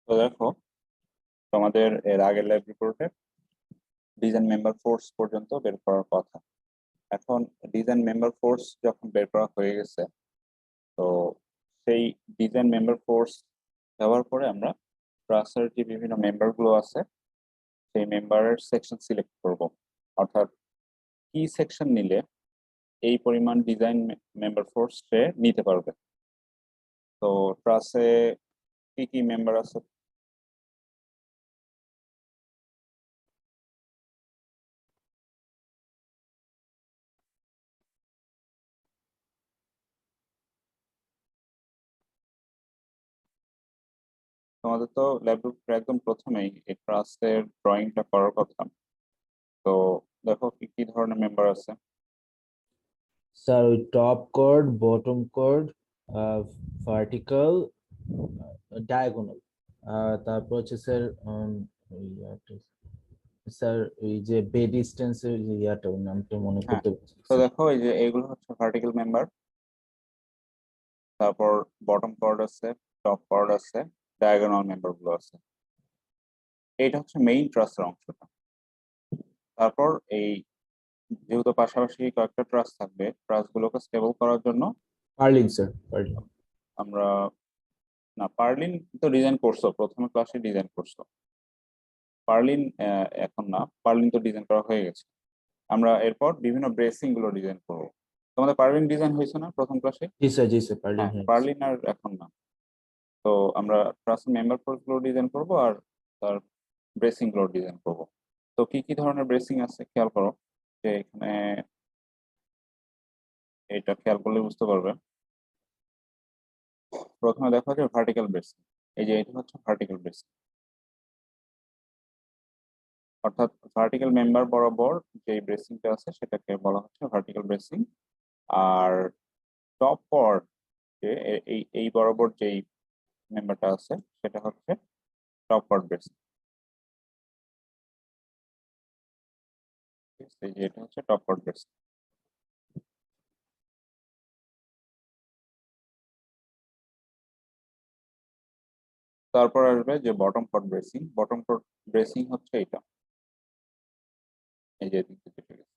তো দেখো, তোমাদের এর আগের ল্যাব রিপোর্টে ডিজাইন মেম্বার ফোর্স পর্যন্ত বের করার কথা। এখন ডিজাইন মেম্বার ফোর্স যখন বের করা হয়ে গেছে, তো সেই ডিজাইন মেম্বার ফোর্স ব্যবহার করে আমরা ক্লাসের যে বিভিন্ন মেম্বার গুলো আছে সেই মেম্বারের সেকশন সিলেক্ট করব। অর্থাৎ কি সেকশন নিলে এই পরিমাণ ডিজাইন মেম্বার ফোর্স সে নিতে পারবে। তো ক্লাসে কি কি মেম্বার আছে? তোমাদের তো ল্যাব একদম প্রথমেই এই ক্লাসের ড্রয়িংটা করার কথা। তো দেখো কি কি ধরনের মেম্বার আছে। স্যার ওই top chord, bottom chord, vertical, diagonal, তারপর হচ্ছে স্যার স্যার ওই যে বে ডিস্টেন্সের যে ইয়াটা ওই নামটা মনে হ্যাঁ, করতে পারছি তো স্যার। দেখো এই যে এগুলো হচ্ছে ভার্টিক্যাল মেম্বার, তারপর বটম কর্ড আছে, টপ কর্ড আছে, ডায়াগোনাল মেম্বার গুলো আছে। এইটা হচ্ছে মেইন ট্রাসের অংশটা। তারপর এই যেহেতু পাশাপাশি কয়েকটা ট্রাস থাকবে, ট্রাস গুলোকে স্টেবল করার জন্য পার্লিং স্যার, পার্লিং। আমরা, না পার্লিন তো ডিজাইন করছো, প্রথমে ক্লাসে ডিজাইন করছো। পার্লিন এখন না, পার্লিন তো ডিজাইন করা হয়ে গেছে। আমরা এরপর বিভিন্ন ব্রেসিং গুলো ডিজাইন করবো। তোমাদের পার্লিন ডিজাইন হয়েছে না প্রথম ক্লাসে? জি স্যার, পার্লিং হ্যাঁ, হয়ে গেছে। পার্লিন আর এখন না। তো আমরা ট্রাস্ট মেম্বার ফোর্স গুলো ডিজাইন করবো আর তার ব্রেসিং গুলো ডিজাইন করবো। তো কি কি ধরনের ব্রেসিং আছে খেয়াল করো, যে এখানে এটা খেয়াল করলে বুঝতে পারবে। প্রথমে দেখো যে ভার্টিক্যাল ব্রেসিং, এই যে এটা হচ্ছে ভার্টিক্যাল ব্রেসিং। অর্থাৎ ভার্টিক্যাল মেম্বার বরাবর যে ব্রেসিংটা আছে সেটাকে বলা হচ্ছে ভার্টিক্যাল ব্রেসিং। আর টপ কর্ড, যে এই এই বরাবর যেই মেম্বারটা আছে সেটা হচ্ছে টপ কর্ড ব্রেসিং। এই যে এটা হচ্ছে টপ কর্ড ব্রেসিং। তারপর আসবে যে bottom chord bracing. Bottom chord bracing হচ্ছে এটা, এই যে এদিক থেকে ঠিক আছে।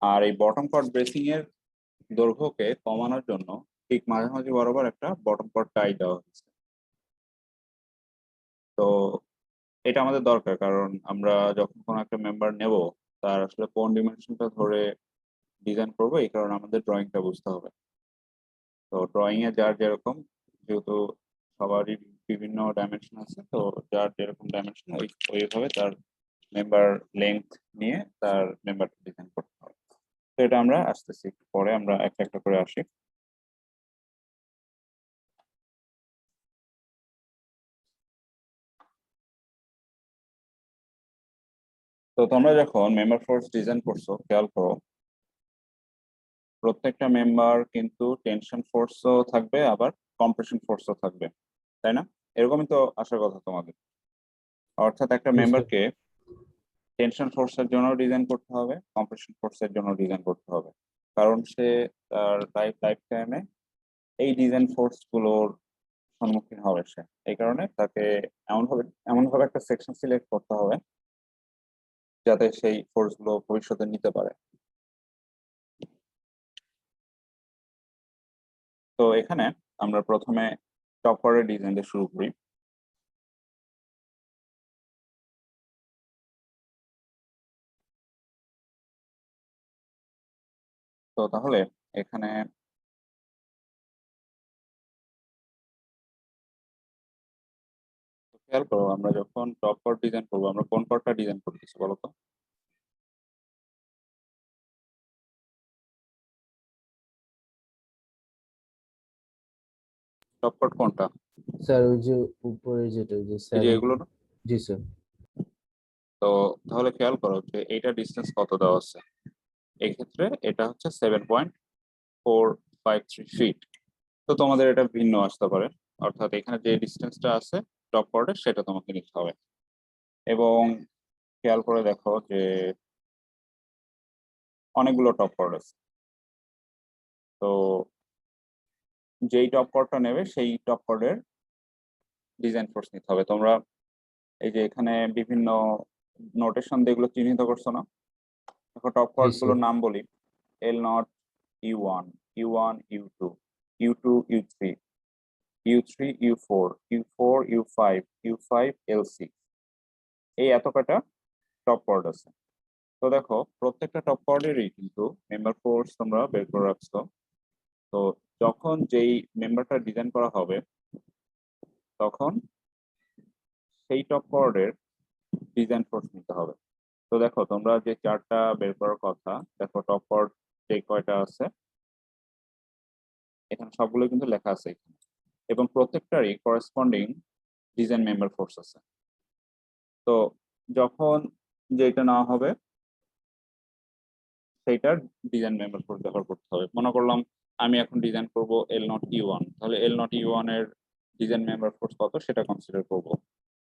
আর এই বটম কর্ড ব্রেসিং এর দৈর্ঘ্যকে কমানোর জন্য ঠিক মাঝামাঝি বরাবর একটা বটম কর্ড টাই দেওয়া হয়েছে। তো এটা আমাদের দরকার, কারণ আমরা যখন কোনো একটা মেম্বার নেব, তার আসলে কোন ডিমেনশনটা ধরে ডিজাইন করবো, এই কারণে আমাদের ড্রয়িংটা বুঝতে হবে। তো ড্রয়িং এ যার যেরকম, যেহেতু সবারই বিভিন্ন ডাইমেনশন আছে, তো যার যেরকম ডাইমেনশন ওইভাবে তার মেম্বার লেংথ নিয়ে তার মেম্বারটা ডিজাইন করতে হবে। তো এটা আমরা আসতেছি, একটু পরে আমরা একটা একটা করে আসি। তো তোমরা যখন মেম্বার ফোর্স ডিজাইন করছো, খেয়াল করো প্রত্যেকটা মেম্বার কিন্তু টেনশন ফোর্সও থাকবে, আবার কম্প্রেশন ফোর্সও থাকবে, তাই না? এরকমই তো আসার কথা তোমাদের। অর্থাৎ একটা জি স্যার। মেম্বারকে টেনশন ফোর্সের জন্য ডিজাইন করতে হবে, কম্প্রেশন ফোর্সের জন্য ডিজাইন করতে হবে। কারণ সে তার লাইফ টাইমে এই ডিজাইন ফোর্স গুলোর সম্মুখীন হবে সে। এই কারণে তাকে এমন ভাবে একটা সেকশন সিলেক্ট করতে হবে যাতে সেই ফোর্স গুলো ভবিষ্যতে নিতে পারে। তো এখানে আমরা প্রথমে টপারের ডিজাইন দিয়ে শুরু করি। তো তাহলে এখানে খেয়াল করো, আমরা যখন টপ পার্ট ডিজাইন করবো, আমরা কোন পার্টটা ডিজাইন করতেছি বলো তো? টপ পার্ট কোনটা? স্যার ওই যে উপরে যেটা ওই যে এই স্যার যে এগুলো না? জি স্যার। তো তাহলে খেয়াল করো যে এইটা ডিস্টেন্স কত দেওয়া আছে। এই ক্ষেত্রে এটা হচ্ছে 7.453 ফিট। তো তোমাদের এটা ভিন্ন আসতে পারে, অর্থাৎ এখানে যে ডিস্টেন্সটা আছে টপ পার্টের সেটা তোমাকে নিতে হবে। এবং খেয়াল করে দেখো যে অনেকগুলো টপ পার্ট আছে। তো যেই টপ কোডটা নেবে সেই টপ কোডের ডিজাইন ফোর্স নিতে হবে। তোমরা এই যে এখানে বিভিন্ন নোটেশন দিয়ে এগুলো চিহ্নিত করছো না, দেখো টপ কোড গুলোর নাম বলি, L0, U1, U1, U2, U2, U3, U3, U4, U4, U5, U5, L6, এই এত কয়টা টপ কোড আছে। তো দেখো প্রত্যেকটা টপ কোডেরই কিন্তু মেম্বার ফোর্স তোমরা বের করে রাখছো। তো যখন যেই মেম্বারটা ডিজাইন করা হবে তখন সেই টপ কোডের ডিজাইন ফোর্স নিতে হবে। তো দেখো তোমরা যে চারটা বের করার কথা, দেখো টপ কোড যে কয়টা আছে এখানে সবগুলো কিন্তু লেখা আছে এখানে, এবং প্রত্যেকটারই করেসপন্ডিং ডিজাইন মেম্বার ফোর্স আছে। তো যখন যেটা নেওয়া হবে সেইটার ডিজাইন মেম্বার ফোর্স ব্যবহার করতে হবে। মনে করলাম আমি এখন ডিজাইন করব L0 U1, তাহলে L0 U1 এর ডিজাইন মেম্বার ফোর্স কত সেটা কনসিডার করব।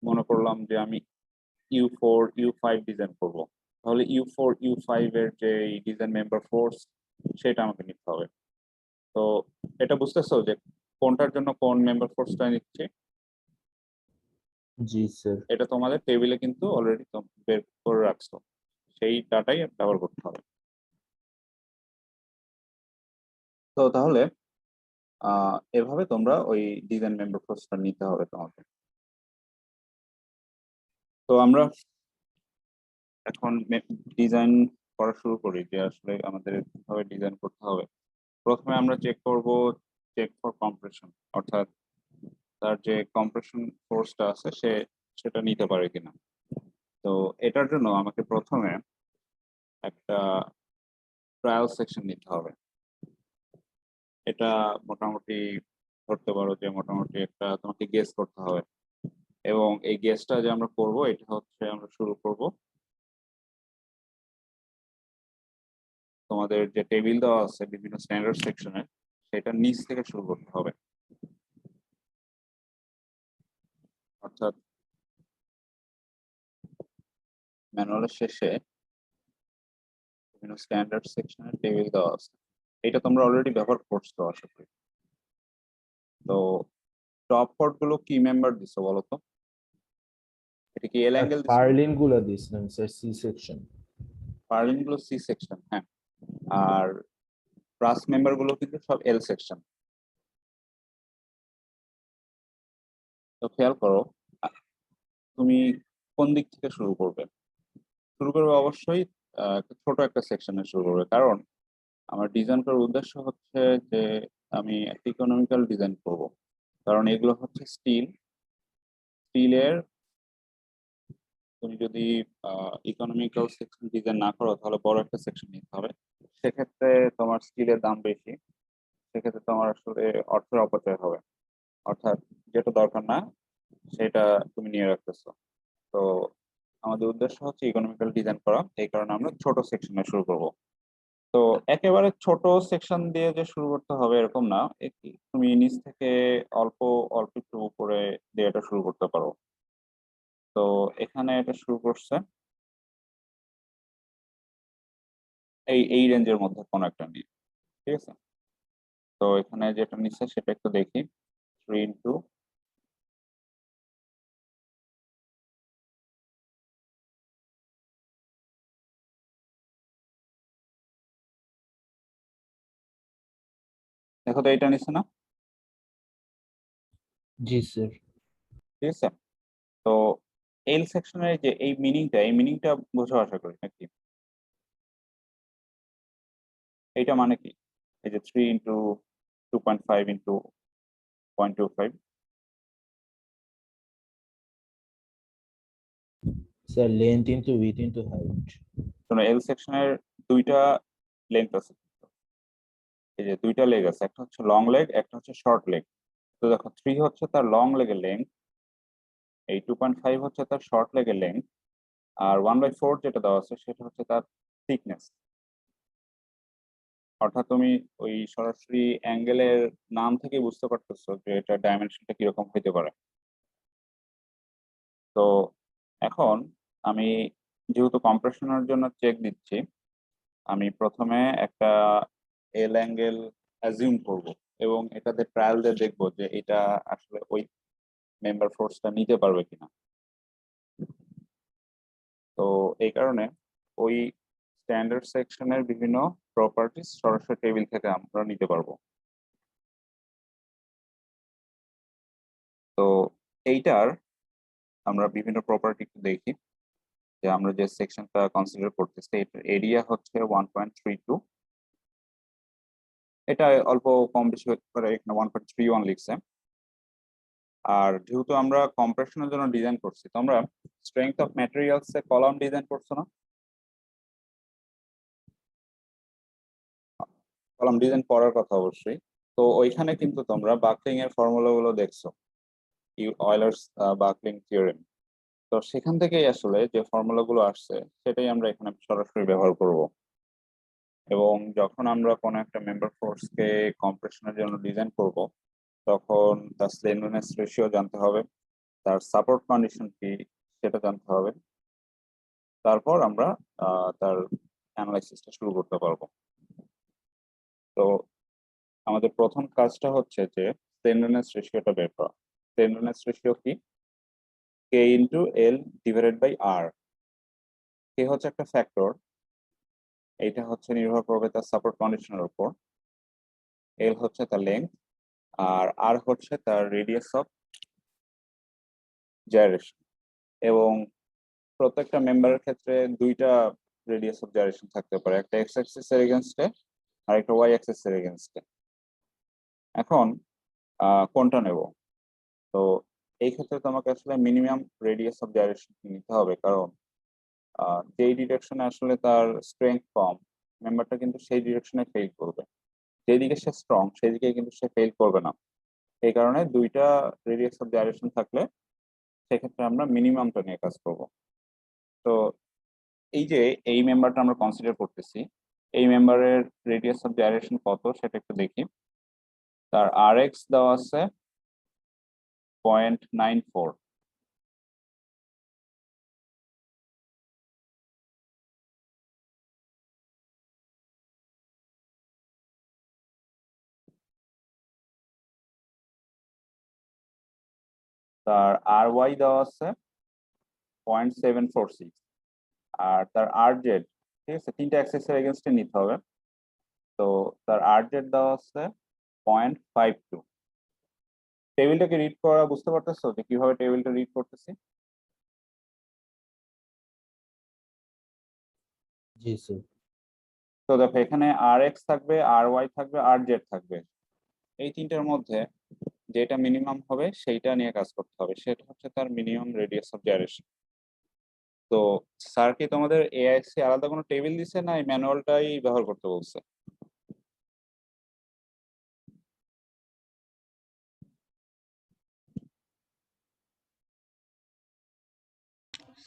মনে করলাম যে আমি U4 U5 ডিজাইন করব, তাহলে U4 U5 এর যে ডিজাইন মেম্বার ফোর্স সেটা আমাকে নিতে হবে। তো এটা বুঝতেছো যে কোনটার জন্য কোন মেম্বার ফোর্সটা নিচ্ছে? জি স্যার। এটা তোমাদের টেবিলে কিন্তু অলরেডি বের করে রাখছো, সেই ডাটাই ব্যবহার করতে হবে। তো তাহলে এভাবে তোমরা ওই ডিজাইন মেম্বার ফোর্সটা নিতে হবে তোমাকে। তো আমরা এখন ডিজাইন করা শুরু করি যে আসলে আমাদের কিভাবে ডিজাইন করতে হবে। প্রথমে আমরা চেক ফর কম্প্রেশন, অর্থাৎ তার যে কম্প্রেশন ফোর্সটা আছে সেটা নিতে পারে কিনা। তো এটার জন্য আমাকে প্রথমে একটা ট্রায়াল সেকশন নিতে হবে। এটা মোটামুটি ধরতে পারো যে মোটামুটি একটা তোমাকে গেস করতে হবে, এবং এই গেসটা যে আমরা করব এটা হচ্ছে আমরা শুরু করব তোমাদের যে টেবিল দেওয়া আছে বিভিন্ন স্ট্যান্ডার্ড সেকশনে সেটা নিচ থেকে শুরু করতে হবে। অর্থাৎ ম্যানুয়ালের শেষে বিভিন্ন স্ট্যান্ডার্ড সেকশনের টেবিল দেওয়া আছে, এটা তোমরা অলরেডি ব্যবহার করছো আশা করি। তো টপ কোড গুলো কি মেম্বার দিছো বলো তো? এটা কি এল অ্যাঙ্গেল দিছো? পার্লিন গুলো দিছিলাম স্যার, সি সেকশন। পার্লিন গুলো সি সেকশন, হ্যাঁ। আর প্লাস মেম্বার গুলো কিন্তু সব এল সেকশন। তো খেয়াল করো তুমি কোন দিক থেকে শুরু করবে। শুরু করবে অবশ্যই একটা ছোট একটা সেকশনে শুরু করবে, কারণ আমার ডিজাইন করার উদ্দেশ্য হচ্ছে যে আমি একটা ইকোনমিক্যাল ডিজাইন করব। কারণ এগুলো হচ্ছে স্টিলের, তুমি যদি ইকোনমিক্যাল সেকশন ডিজাইন না করো তাহলে বড় একটা সেকশন নিতে হবে, সেক্ষেত্রে তোমার স্টিলের দাম বেশি, সেক্ষেত্রে তোমার আসলে অর্থের অপচয় হবে, অর্থাৎ যেটা দরকার না সেটা তুমি নিয়ে রাখতেছো। তো আমাদের উদ্দেশ্য হচ্ছে ইকোনমিক্যাল ডিজাইন করা, এই কারণে আমরা ছোট সেকশনে শুরু করব। তো একেবারে ছোট সেকশন দিয়ে যে শুরু করতে হবে এরকম না, তুমি নিচ থেকে অল্প অল্প একটু উপরে দিয়ে এটা শুরু করতে পারো। তো এখানে এটা শুরু করছে এই রেঞ্জের মধ্যে কোনো একটা নিয়ে, ঠিক আছে। তো এখানে যেটা নিচ্ছে সেটা একটু দেখি, 3 ইন্টু দেখো তো এইটা নিচ্ছে না, জি স্যার। ঠিক আছে। তো এল সেকশনের যে এই মিনিংটা বোঝো আশা করি নাকি? এইটা মানে কি? এই যে 3 into 2.5 into 0.25, sir length into width into height. শোনো এল সেকশনের দুইটা লেন্থ আছে, এই যে দুইটা লেগ আছে, একটা হচ্ছে লং লেগ একটা হচ্ছে শর্ট লেগ। তো দেখো 3 হচ্ছে তার লং লেগের লেন্থ, এই 2.5 হচ্ছে তার শর্ট লেগের লেন্থ, আর 1/4 যেটা দেওয়া আছে সেটা হচ্ছে তার থিকনেস। অর্থাৎ তুমি ওই সরাসরি অ্যাঙ্গেলের নাম থেকে বুঝতে পারতেছো যে এটা ডাইমেনশনটা কিরকম হইতে পারে। তো এখন আমি যেহেতু কম্প্রেশনের জন্য চেক দিচ্ছি, আমি প্রথমে একটা এল অ্যাঙ্গেল অ্যাজিউম করব। এবং এটাতে ট্রায়াল দিয়ে দেখবো যে এটা আসলে ওই মেম্বার ফোর্সটা নিতে পারবে কিনা। তো এই কারণে ওই স্ট্যান্ডার্ড সেকশনের বিভিন্ন প্রপার্টিজ সরাসরি টেবিল থেকে আমরা নিতে পারবো। তো এইটার আমরা বিভিন্ন প্রপার্টি একটু দেখি, যে আমরা যে সেকশনটা কনসিডার করতেছি এটার এরিয়া হচ্ছে 1.32, এটা অল্প কম বেশি হতে পারে, এখানে 1.31 লিখছে। আর যেহেতু আমরা কম্প্রেশনের জন্য ডিজাইন করছি, তো আমরা strength of materials A column design করছো না, কলাম ডিজাইন করার কথা অবশ্যই। তো ওইখানে কিন্তু তোমরা বাকলিং এর ফর্মুলা গুলো দেখছো, অয়েলার্স বাকলিং থিওরেম। তো সেখান থেকেই আসলে যে ফর্মুলা গুলো আসছে সেটাই আমরা এখানে সরাসরি ব্যবহার করব। এবং যখন আমরা কোনো একটা মেম্বার ফোর্সকে কম্প্রেশনের জন্য ডিজাইন করব, তখন তার স্লেন্ডারনেস রেশিও জানতে হবে, তার সাপোর্ট কন্ডিশন কি সেটা জানতে হবে। তারপর আমরা তার অ্যানালাইসিসটা শুরু করতে পারবো। তো আমাদের প্রথম কাজটা হচ্ছে যে স্লেন্ডারনেস রেশিওটা বের করা। স্লেন্ডারনেস রেশিও কি? কে ইন্টু এল ডিভাইডেড বাই আর। কে হচ্ছে একটা ফ্যাক্টর, এইটা হচ্ছে নির্ভর করবে তার সাপোর্ট কন্ডিশনের উপর। এল হচ্ছে তার লেন্থ, আর আর হচ্ছে তার রেডিয়াস অফ জাইরেশন। এবং প্রত্যেকটা মেম্বারের ক্ষেত্রে দুইটা রেডিয়াস অফ জাইরেশন থাকতে পারে, একটা এক্স অ্যাক্সিস এর এগেনস্টে আর একটা ওয়াই অ্যাক্সিস এর এগেনস্টে। এখন কোনটা নেব? তো এই ক্ষেত্রে তোমাকে আসলে মিনিমাম রেডিয়াস অফ জাইরেশন নিতে হবে, কারণ যেই ডিরেকশনে আসলে তার স্ট্রেংথ কম, মেম্বারটা কিন্তু সেই ডিরেকশনে ফেল করবে। যেদিকে সে স্ট্রং সেদিকে কিন্তু সে ফেল করবে না। এই কারণে দুইটা রেডিয়াস অফ জাইরেশন থাকলে সেক্ষেত্রে আমরা মিনিমামটা নিয়ে কাজ করব। তো এই যে এই মেম্বারটা আমরা কনসিডার করতেছি, এই মেম্বারের রেডিয়াস অফ জাইরেশন কত সেটা একটু দেখি। তার আর এক্স দেওয়া আছে 0.94, তার আর ওয়াই দেওয়া আছে 0.746, আর তার আর জেড, ঠিক আছে, তিনটা অ্যাক্সিস এর এগেনস্টে নিতে হবে। তো তার আর জেড দেওয়া আছে 0.52। টেবিলটাকে রিড করা বুঝতে পারতেছো যে কিভাবে টেবিলটা রিড করতেছি? জি স্যার। তো দেখো এখানে আর এক্স থাকবে, আর ওয়াই থাকবে, আর জেড থাকবে। এই তিনটার মধ্যে যেটা মিনিমাম হবে সেইটা নিয়ে কাজ করতে হবে, সেটা হচ্ছে তার মিনিমাম রেডিয়াস অফ জাইরেশন। তো স্যার কি তোমাদের এআইসি আলাদা কোনো টেবিল দিছে না এই ম্যানুয়ালটাই ব্যবহার করতে বলছে?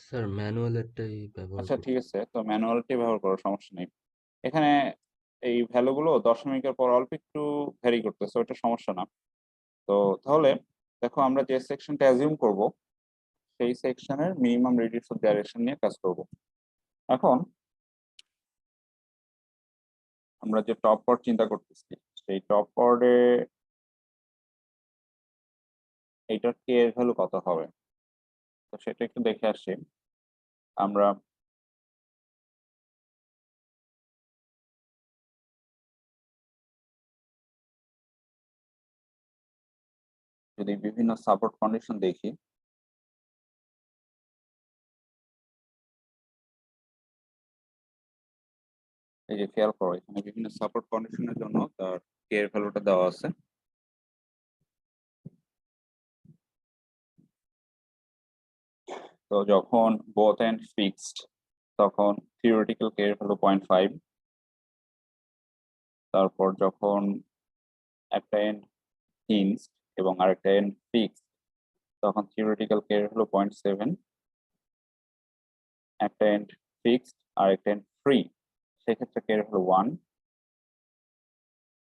স্যার ম্যানুয়ালেরটাই ব্যবহার আচ্ছা ঠিক করতে। আছে, তো ম্যানুয়ালটি ব্যবহার করার সমস্যা নেই। এখানে এই ভ্যালুগুলো দশমিকের পর অল্প একটু ভ্যারি করতেছে, ওটা সমস্যা না। তো তাহলে দেখো আমরা যে সেকশনটা অ্যাজিউম করব সেই সেকশনের মিনিমাম রেডিয়াস অফ জাইরেশন নিয়ে কাজ করব। এখন আমরা যে টপ কর্ড চিন্তা করতেছি, সেই টপ কর্ডে এইটার কে এর ভ্যালু কত হবে, তো সেটা একটু দেখে আসি। আমরা যদি বিভিন্ন সাপোর্ট কন্ডিশন দেখি, এই যে খেয়াল করো এখানে বিভিন্ন সাপোর্ট কন্ডিশনের জন্য তার কে এর ভ্যালুটা দেওয়া আছে। তো যখন বোথ এন্ড ফিক্সড, তখন থিওরিটিক্যাল কে এর ভ্যালু 0.5। তারপর যখন একটা এন্ড হিঞ্জড এবং আরেকটা এন্ড ফিক্সড, তখন থিওরিটিক্যাল কে এর ভ্যালু 0.7। একটা এন্ড ফিক্সড আর একটা এন্ড ফ্রি, সেক্ষেত্রে কে এর ভ্যালু 1।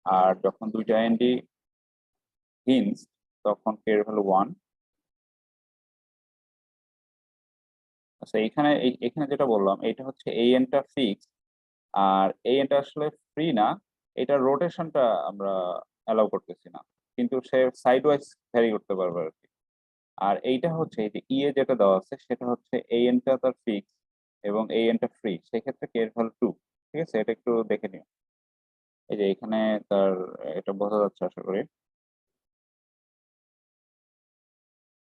আর যখন দুইটা এন্ডই হিঞ্জড, তখন কে এর ভ্যালু 1। আচ্ছা এখানে এখানে যেটা বললাম এটা হচ্ছে এই এন্ডটা ফিক্সড, আর এই এন্ডটা আসলে ফ্রি না, এটা রোটেশনটা আমরা অ্যালাউ করতেছি না, কিন্তু সে সাইড ওয়াইজ ভ্যারি করতে পারবে আর কি। আর এইটা হচ্ছে এই যে ইএ যেটা দেওয়া আছে সেটা হচ্ছে এই এনটা তার ফিক্স এবং এই এনটা ফ্রি, সেক্ষেত্রে কে এর ভ্যালু 2। ঠিক আছে, এটা একটু দেখে নিও। এই যে এখানে তার এটা বোঝা যাচ্ছে আশা করি।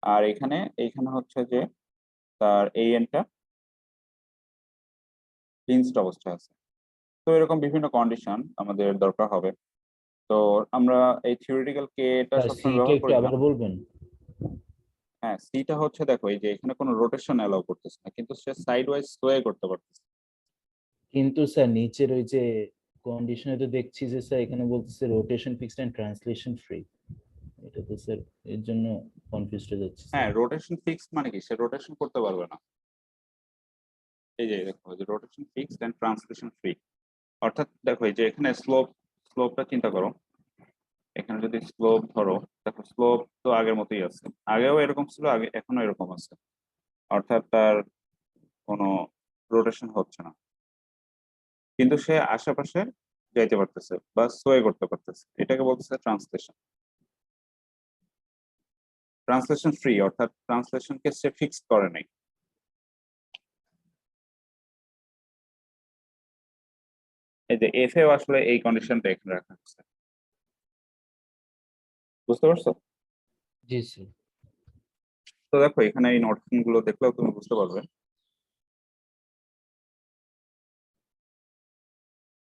আর এখানে এইখানে হচ্ছে যে তার এই এনটা ফিক্সড অবস্থায় আছে। তো এরকম বিভিন্ন কন্ডিশন আমাদের দরকার হবে। তো আমরা এই থিওরিটিক্যাল কে এটা স্যার সবসময় সিটা ব্যবহার একটু করি না। আবার বলবেন? হ্যাঁ, সিটা হচ্ছে দেখো এই যে এখানে কোনো রোটেশন অ্যালাউ করতেছে না, কিন্তু সে সাইড ওয়াইজ সোয়ে করতে পারতেছে। কিন্তু স্যার নিচের ওই যে কন্ডিশনে তো দেখছি যে স্যার এখানে বলতেছে rotation fixed and translation free. এটা তো স্যার এর জন্য কনফিউজড হয়ে যাচ্ছে হ্যাঁ, স্যার। রোটেশন ফিক্সড মানে কি, সে রোটেশন করতে পারবে না। এই যে দেখো যে rotation fixed and translation free, অর্থাৎ দেখো এই যে এখানে স্লোপটা চিন্তা করো। এখানে যদি স্লোপ ধরো, দেখো স্লোপ তো আগের মতোই আছে, আগেও এরকম ছিল, আগে এখনো এরকম আছে, অর্থাৎ তার কোনো রোটেশন হচ্ছে না, কিন্তু সে আশেপাশে যাইতে পারতেছে বা সোয়ে করতে পারতেছে, এটাকে বলতেছে ট্রান্সলেশন। ট্রান্সলেশন ফ্রি অর্থাৎ ট্রান্সলেশনকে সে ফিক্স করে নাই। এই যে এফ এও আসলে এই কন্ডিশনটা এখানে রাখা হচ্ছে, বুঝতে পারছো? জি স্যার। তো দেখো এখানে এই নোটেশন গুলো দেখলেও তুমি বুঝতে পারবে।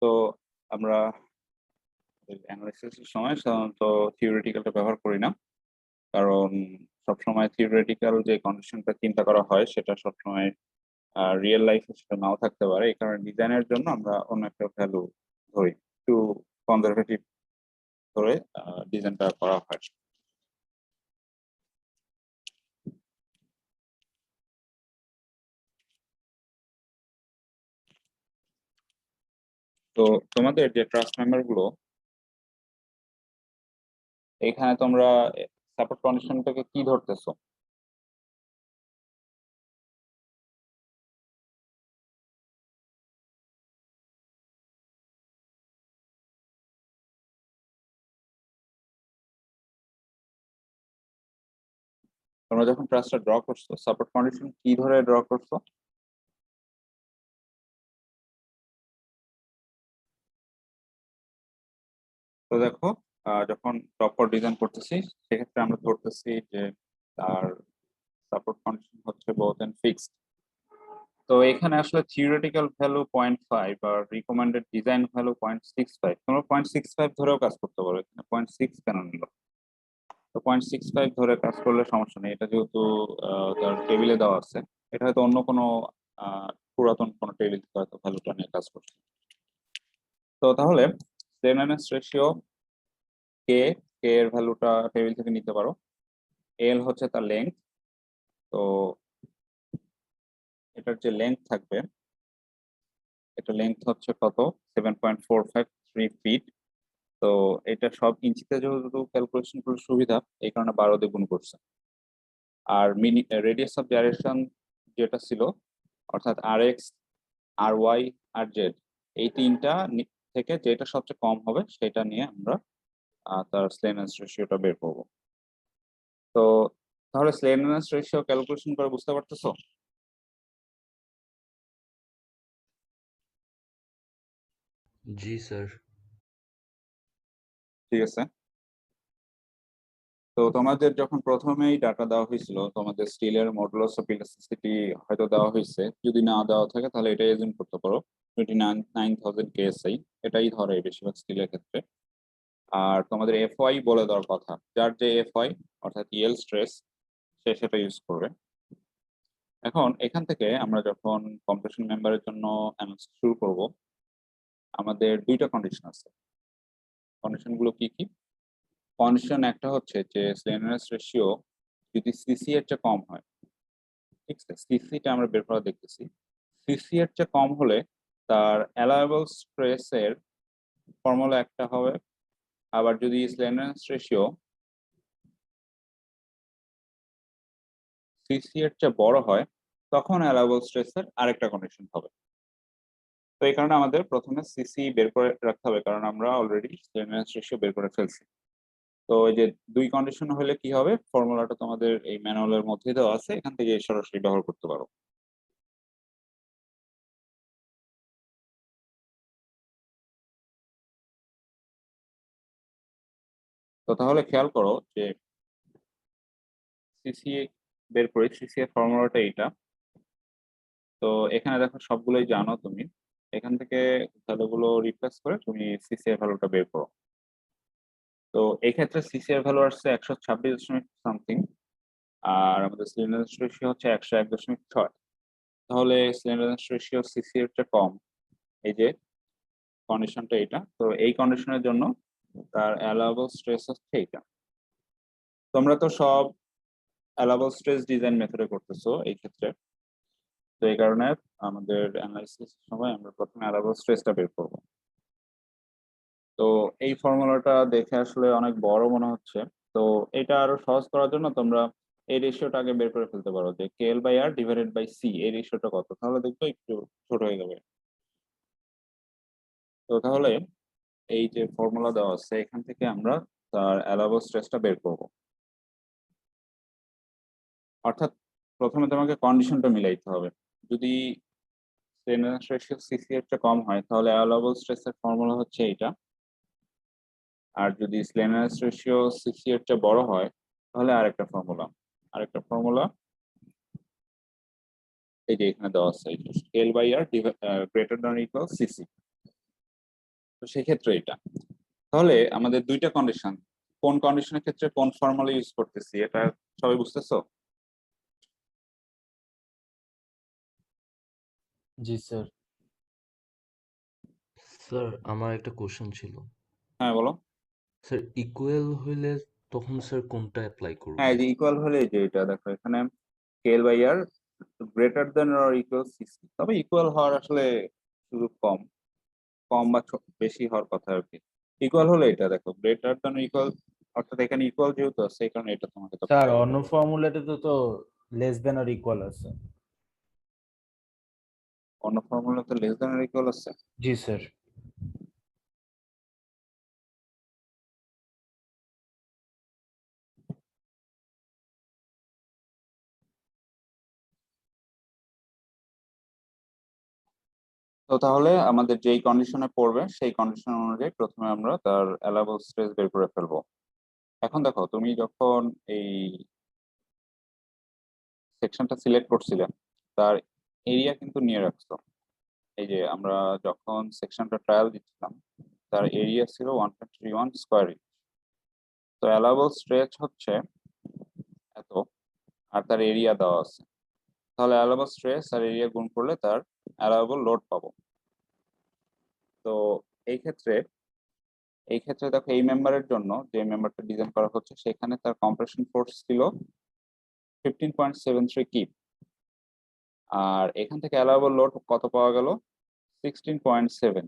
তো আমরা অ্যানালাইসিসের সময় সাধারণত থিওরিটিক্যালটা ব্যবহার করি না, কারণ সবসময় থিওরিটিক্যাল যে কন্ডিশনটা চিন্তা করা হয় সেটা সবসময় রিয়েল লাইফে সেটা নাও থাকতে পারে। এই কারণে ডিজাইনের জন্য আমরা অন্য একটা ভ্যালু ধরি, একটু কনজারভেটিভ ধরে ডিজাইনটা করা হয়। তো তোমাদের যে ট্রাস্ট মেম্বার গুলো, এখানে তোমরা সাপোর্ট কন্ডিশনটাকে কি ধরতেছো? তোমরা যখন ট্রাস্টটা ড্র করছো সাপোর্ট কন্ডিশন কি ধরে ড্র করছো? তো দেখো যখন প্রপার ডিজাইন করতেছি সেক্ষেত্রে আমরা ধরতেছি যে তার সাপোর্ট কন্ডিশন হচ্ছে বোথ এন্ড ফিক্সড। তো এখানে আসলে থিওরিটিক্যাল ভ্যালু 0.5 আর রিকমেন্ডেড ডিজাইন ভ্যালু 0.65, তোমরা 0.65 ধরেও কাজ করতে পারো, এখানে 0.6 কেন নিল? তো 0.65 ধরে কাজ করলে সমস্যা নেই, এটা যেহেতু তার টেবিলে দেওয়া আছে, এটা হয়তো অন্য কোনো পুরাতন কোনো টেবিল থেকে হয়তো ভ্যালুটা নিয়ে কাজ করছে। তো তাহলে স্লেমনেস রেশিও কে, কে এর ভ্যালুটা টেবিল থেকে নিতে পারো। এল হচ্ছে তার লেন্থ, তো এটার যে লেন্থ থাকবে, এটা লেন্থ হচ্ছে কত, 7.453 ফিট। তো এটা সব ইঞ্চিতে যেহেতু ক্যালকুলেশন করলে সুবিধা, এই কারণে 12 দিয়ে গুণ করছে। আর মিনি রেডিয়াস অফ জাইরেশন যেটা ছিল, অর্থাৎ আর এক্স, আর ওয়াই, আর জেড, এই তিনটা থেকে যেটা সবচেয়ে কম হবে সেটা নিয়ে আমরা তার স্লেমনেস রেশিওটা বের করবো। তো তাহলে স্লেমনেস রেশিও ক্যালকুলেশন করে বুঝতে পারতেছো? জি স্যার। ঠিক আছে। তো তোমাদের যখন প্রথমেই ডাটা দেওয়া হয়েছিল, তোমাদের স্টিলের মডুলাস অফ ইলাস্টিসিটি হয়তো দেওয়া হয়েছে, যদি না দেওয়া থাকে তাহলে এটাই এজুম করতে পারো, 29,000 কেএসআই, এটাই ধরে বেশিরভাগ স্টিলের ক্ষেত্রে। আর তোমাদের এফওয়াই বলে দেওয়ার কথা, যার যে এফওয়াই অর্থাৎ ইএল স্ট্রেস, সে সেটা ইউজ করবে। এখন এখান থেকে আমরা যখন কম্প্রেশন মেম্বারের জন্য অ্যানালিসিস শুরু করব, আমাদের দুইটা কন্ডিশন আছে। কন্ডিশন গুলো কি কি? কন্ডিশন একটা হচ্ছে যে স্লেন্ডারনেস রেশিও যদি সিসি এর চেয়ে কম হয়, ঠিক আছে, সিসিটা আমরা বের করা দেখতেছি, সিসি এর চেয়ে কম হলে তার অ্যালায়েবল স্ট্রেসের ফর্মুলা একটা হবে। আবার যদি স্লেন্ডারনেস রেশিও সিসি এর চেয়ে বড় হয়, তখন অ্যালায়েবল স্ট্রেসের আরেকটা কন্ডিশন হবে। তো এই কারণে আমাদের প্রথমে সিসি বের করে রাখতে হবে, কারণ আমরা অলরেডি স্লেন্ডারনেস রেশিও বের করে ফেলছি। তো এই যে দুই কন্ডিশন হলে কি হবে, ফর্মুলাটা তোমাদের এই ম্যানুয়ালের মধ্যে দেওয়া আছে, এখান থেকে সরাসরি ব্যবহার করতে পারো। তো তাহলে খেয়াল করো যে সিসিএ বের করি, সিসিএ ফর্মুলাটা এইটা। তো এখানে দেখো সবগুলোই জানো তুমি, এখান থেকে ভ্যালুগুলো রিপ্লেস করে তুমি সিসিএ ভ্যালুটা বের করো। তো এই ক্ষেত্রে সিসিএ ভ্যালু আসছে 126 সামথিং, আর আমাদের স্লিন্ডারনেস রেশিও হচ্ছে 101.6। তাহলে স্লিন্ডারনেস রেশিও সিসি এর চেয়ে কম, এই যে কন্ডিশনটা এটা। তো এই কন্ডিশনের জন্য তার অ্যালাউয়েবল স্ট্রেস হচ্ছে এটা। তোমরা তো সব অ্যালাউয়েবল স্ট্রেস ডিজাইন মেথডে করতেছো এই ক্ষেত্রে, তো এই কারণে আমাদের অ্যানালাইসিস সময় আমরা প্রথমে অ্যালাউয়েবল স্ট্রেসটা বের করব। তো এই ফর্মুলাটা দেখে আসলে অনেক বড় মনে হচ্ছে, তো এটা আরো সহজ করার জন্য তোমরা এই রেশিওটা আগে বের করে ফেলতে পারো যে KL by R divided by C, এই রেশিওটা কত, তাহলে দেখবে একটু ছোট হয়ে যাবে। তো তাহলে এই যে ফর্মুলা দেওয়া আছে এখান থেকে আমরা তার অ্যালাউয়েবল স্ট্রেসটা বের করব। অর্থাৎ প্রথমে তোমাকে কন্ডিশনটা মিলাইতে হবে। যদি স্ট্রেনথ রেশিও সিসি এর চেয়ে কম হয় তাহলে অ্যালাউয়েবল স্ট্রেসের ফর্মুলা হচ্ছে এইটা, আর যদি স্ট্রেনথ রেশিও সিসি এর চেয়ে বড় হয় তাহলে আরেকটা ফর্মুলা এই যে এখানে দেওয়া আছে, L by R greater than equal CC. তো সেক্ষেত্রে এটা, তাহলে আমাদের দুইটা কন্ডিশন, কোন কন্ডিশনের ক্ষেত্রে কোন ফর্মুলা ইউজ করতেছি এটা সবাই বুঝতেছো? জি স্যার। স্যার আমার একটা কোশ্চেন ছিল। হ্যাঁ বলো। স্যার ইকুয়াল হইলে তখন স্যার কোনটা অ্যাপ্লাই করব? হ্যাঁ এই যে ইকুয়াল হলে এই যে এটা দেখো এখানে KL by R greater than or equal CC, তবে ইকুয়াল হওয়ার আসলে সুযোগ কম, কম বা বেশি হওয়ার কথা আর কি। ইকুয়াল হলে এটা দেখো গ্রেটার দেন ইকুয়াল, অর্থাৎ এখানে ইকুয়াল যেহেতু আছে এই কারণে এটা তোমাকে তো স্যার অন্য ফর্মুলাতে তো লেস দেন অর ইকুয়াল আছে। অন্য ফর্মুলাতে লেস দেন অর ইকুয়াল আছে। জি স্যার। তো তাহলে আমাদের যেই কন্ডিশনে পড়বে সেই কন্ডিশন অনুযায়ী প্রথমে আমরা তার অ্যালাউয়েবল স্ট্রেস বের করে ফেলবো। এখন দেখো তুমি যখন এই সেকশনটা সিলেক্ট করছিলে তার এরিয়া কিন্তু নিয়ে রাখছো। এই যে আমরা যখন সেকশনটা ট্রায়াল দিচ্ছিলাম তার এরিয়া ছিল 1.31 স্কোয়ার ইঞ্চ। তো অ্যালাউয়েবল স্ট্রেচ হচ্ছে এত, আর তার এরিয়া দেওয়া আছে, তাহলে অ্যালাউয়েবল স্ট্রেস আর এরিয়া গুণ করলে তার অ্যালাউয়েবল লোড পাবো। তো এই ক্ষেত্রে দেখো এই মেম্বারের জন্য যে মেম্বারটা ডিজাইন করা হচ্ছে সেখানে তার কম্প্রেশন ফোর্স ছিল 15.73 কিপ, আর এখান থেকে অ্যালাউয়েবল লোড কত পাওয়া গেল 16.7।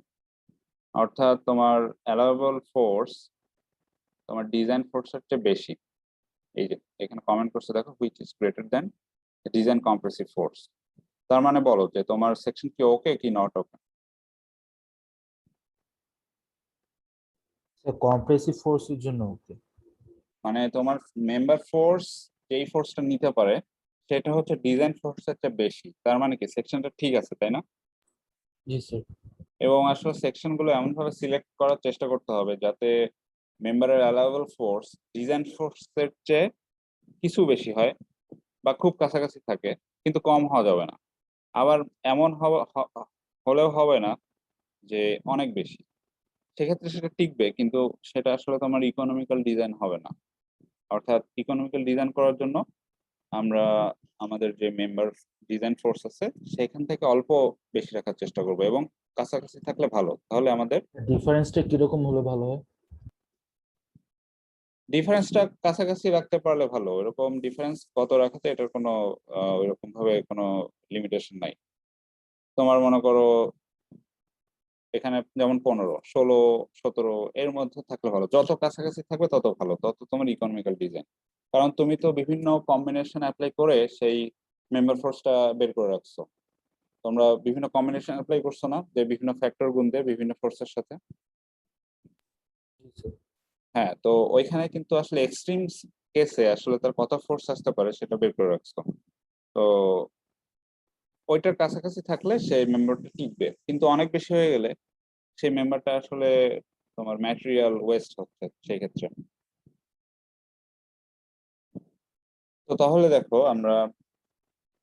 অর্থাৎ তোমার অ্যালাউয়েবল ফোর্স তোমার ডিজাইন ফোর্সের চেয়ে বেশি। এই যে এখানে কমেন্ট করছে দেখো which is greater than design compressive force. তার মানে বলো যে তোমার সেকশন কি ওকে কি নট ওকে? স্যার কম্প্রেসিভ ফোর্সের জন্য ওকে। মানে তোমার মেম্বার ফোর্স যেই ফোর্সটা নিতে পারে সেটা হচ্ছে ডিজাইন ফোর্সের চেয়ে বেশি, তার মানে কি সেকশনটা ঠিক আছে তাই না? জি স্যার। এবং আসলে সেকশন গুলো এমন ভাবে সিলেক্ট করার চেষ্টা করতে হবে যাতে মেম্বারের অ্যালাউয়েবল ফোর্স ডিজাইন ফোর্সের চেয়ে কিছু বেশি হয় বা খুব কাছাকাছি থাকে, কিন্তু কম হওয়া যাবে না। আবার এমন হলেও হবে না যে অনেক বেশি, সেক্ষেত্রে সেটা টিকবে কিন্তু সেটা আসলে তোমার ইকোনমিক্যাল ডিজাইন হবে না। অর্থাৎ ইকোনমিক্যাল ডিজাইন করার জন্য আমরা আমাদের যে মেম্বার ডিজাইন ফোর্স আছে সেখান থেকে অল্প বেশি রাখার চেষ্টা করব, এবং কাছাকাছি থাকলে ভালো, তাহলে আমাদের ডিফারেন্সটা কিরকম হলে ভালো হয়? ডিফারেন্সটা কাছাকাছি রাখতে পারলে ভালো। এরকম ডিফারেন্স কত রাখাতে এটার কোনো ওইরকম ভাবে কোনো লিমিটেশন নাই। তোমার মনে করো এখানে যেমন 15, 16, 17 এর মধ্যে থাকলে ভালো, যত কাছাকাছি থাকবে তত ভালো, তত তোমার ইকোনমিক্যাল ডিজাইন। কারণ তুমি তো বিভিন্ন কম্বিনেশন অ্যাপ্লাই করে সেই মেম্বার ফোর্সটা বের করে রাখছো। তোমরা বিভিন্ন কম্বিনেশন অ্যাপ্লাই করছো না, যে বিভিন্ন ফ্যাক্টর গুণ দেয় বিভিন্ন ফোর্সের সাথে। জি স্যার। হ্যাঁ, তো ওইখানে কিন্তু আসলে এক্সট্রিম কেসে আসলে তার কত ফোর্স আসতে পারে সেটা বের করে রাখছো। তো ওইটার কাছাকাছি থাকলে সেই মেম্বারটা টিকবে, কিন্তু অনেক বেশি হয়ে গেলে সেই মেম্বারটা আসলে তোমার ম্যাটেরিয়াল ওয়েস্ট হচ্ছে সেই ক্ষেত্রে। তো তাহলে দেখো আমরা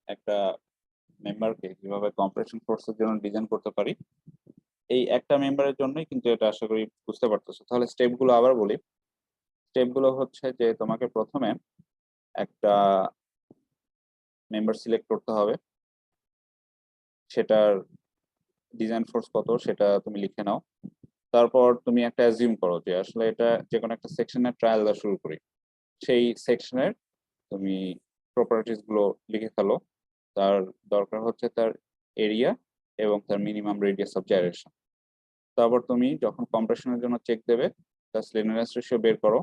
একটা মেম্বারকে কিভাবে কম্প্রেশন ফোর্সের জন্য ডিজাইন করতে পারি, এই একটা মেম্বারের জন্যই কিন্তু এটা আশা করি বুঝতে পারতেছো। তাহলে স্টেপগুলো আবার বলি। স্টেপগুলো হচ্ছে যে তোমাকে প্রথমে একটা মেম্বার সিলেক্ট করতে হবে, সেটার ডিজাইন ফোর্স কত সেটা তুমি লিখে নাও। তারপর তুমি একটা অ্যাজিউম করো যে আসলে এটা যে কোনো একটা সেকশনের ট্রায়াল দেওয়া শুরু করি, সেই সেকশনের তুমি প্রপার্টিস গুলো লিখে ফেলো। তার দরকার হচ্ছে তার এরিয়া এবং তার মিনিমাম রেডিয়াস অফ জাইরেশন। তারপর তুমি যখন কম্প্রেশনের জন্য চেক দেবে, তার স্লেন্ডারনেস রেশিও বের করো,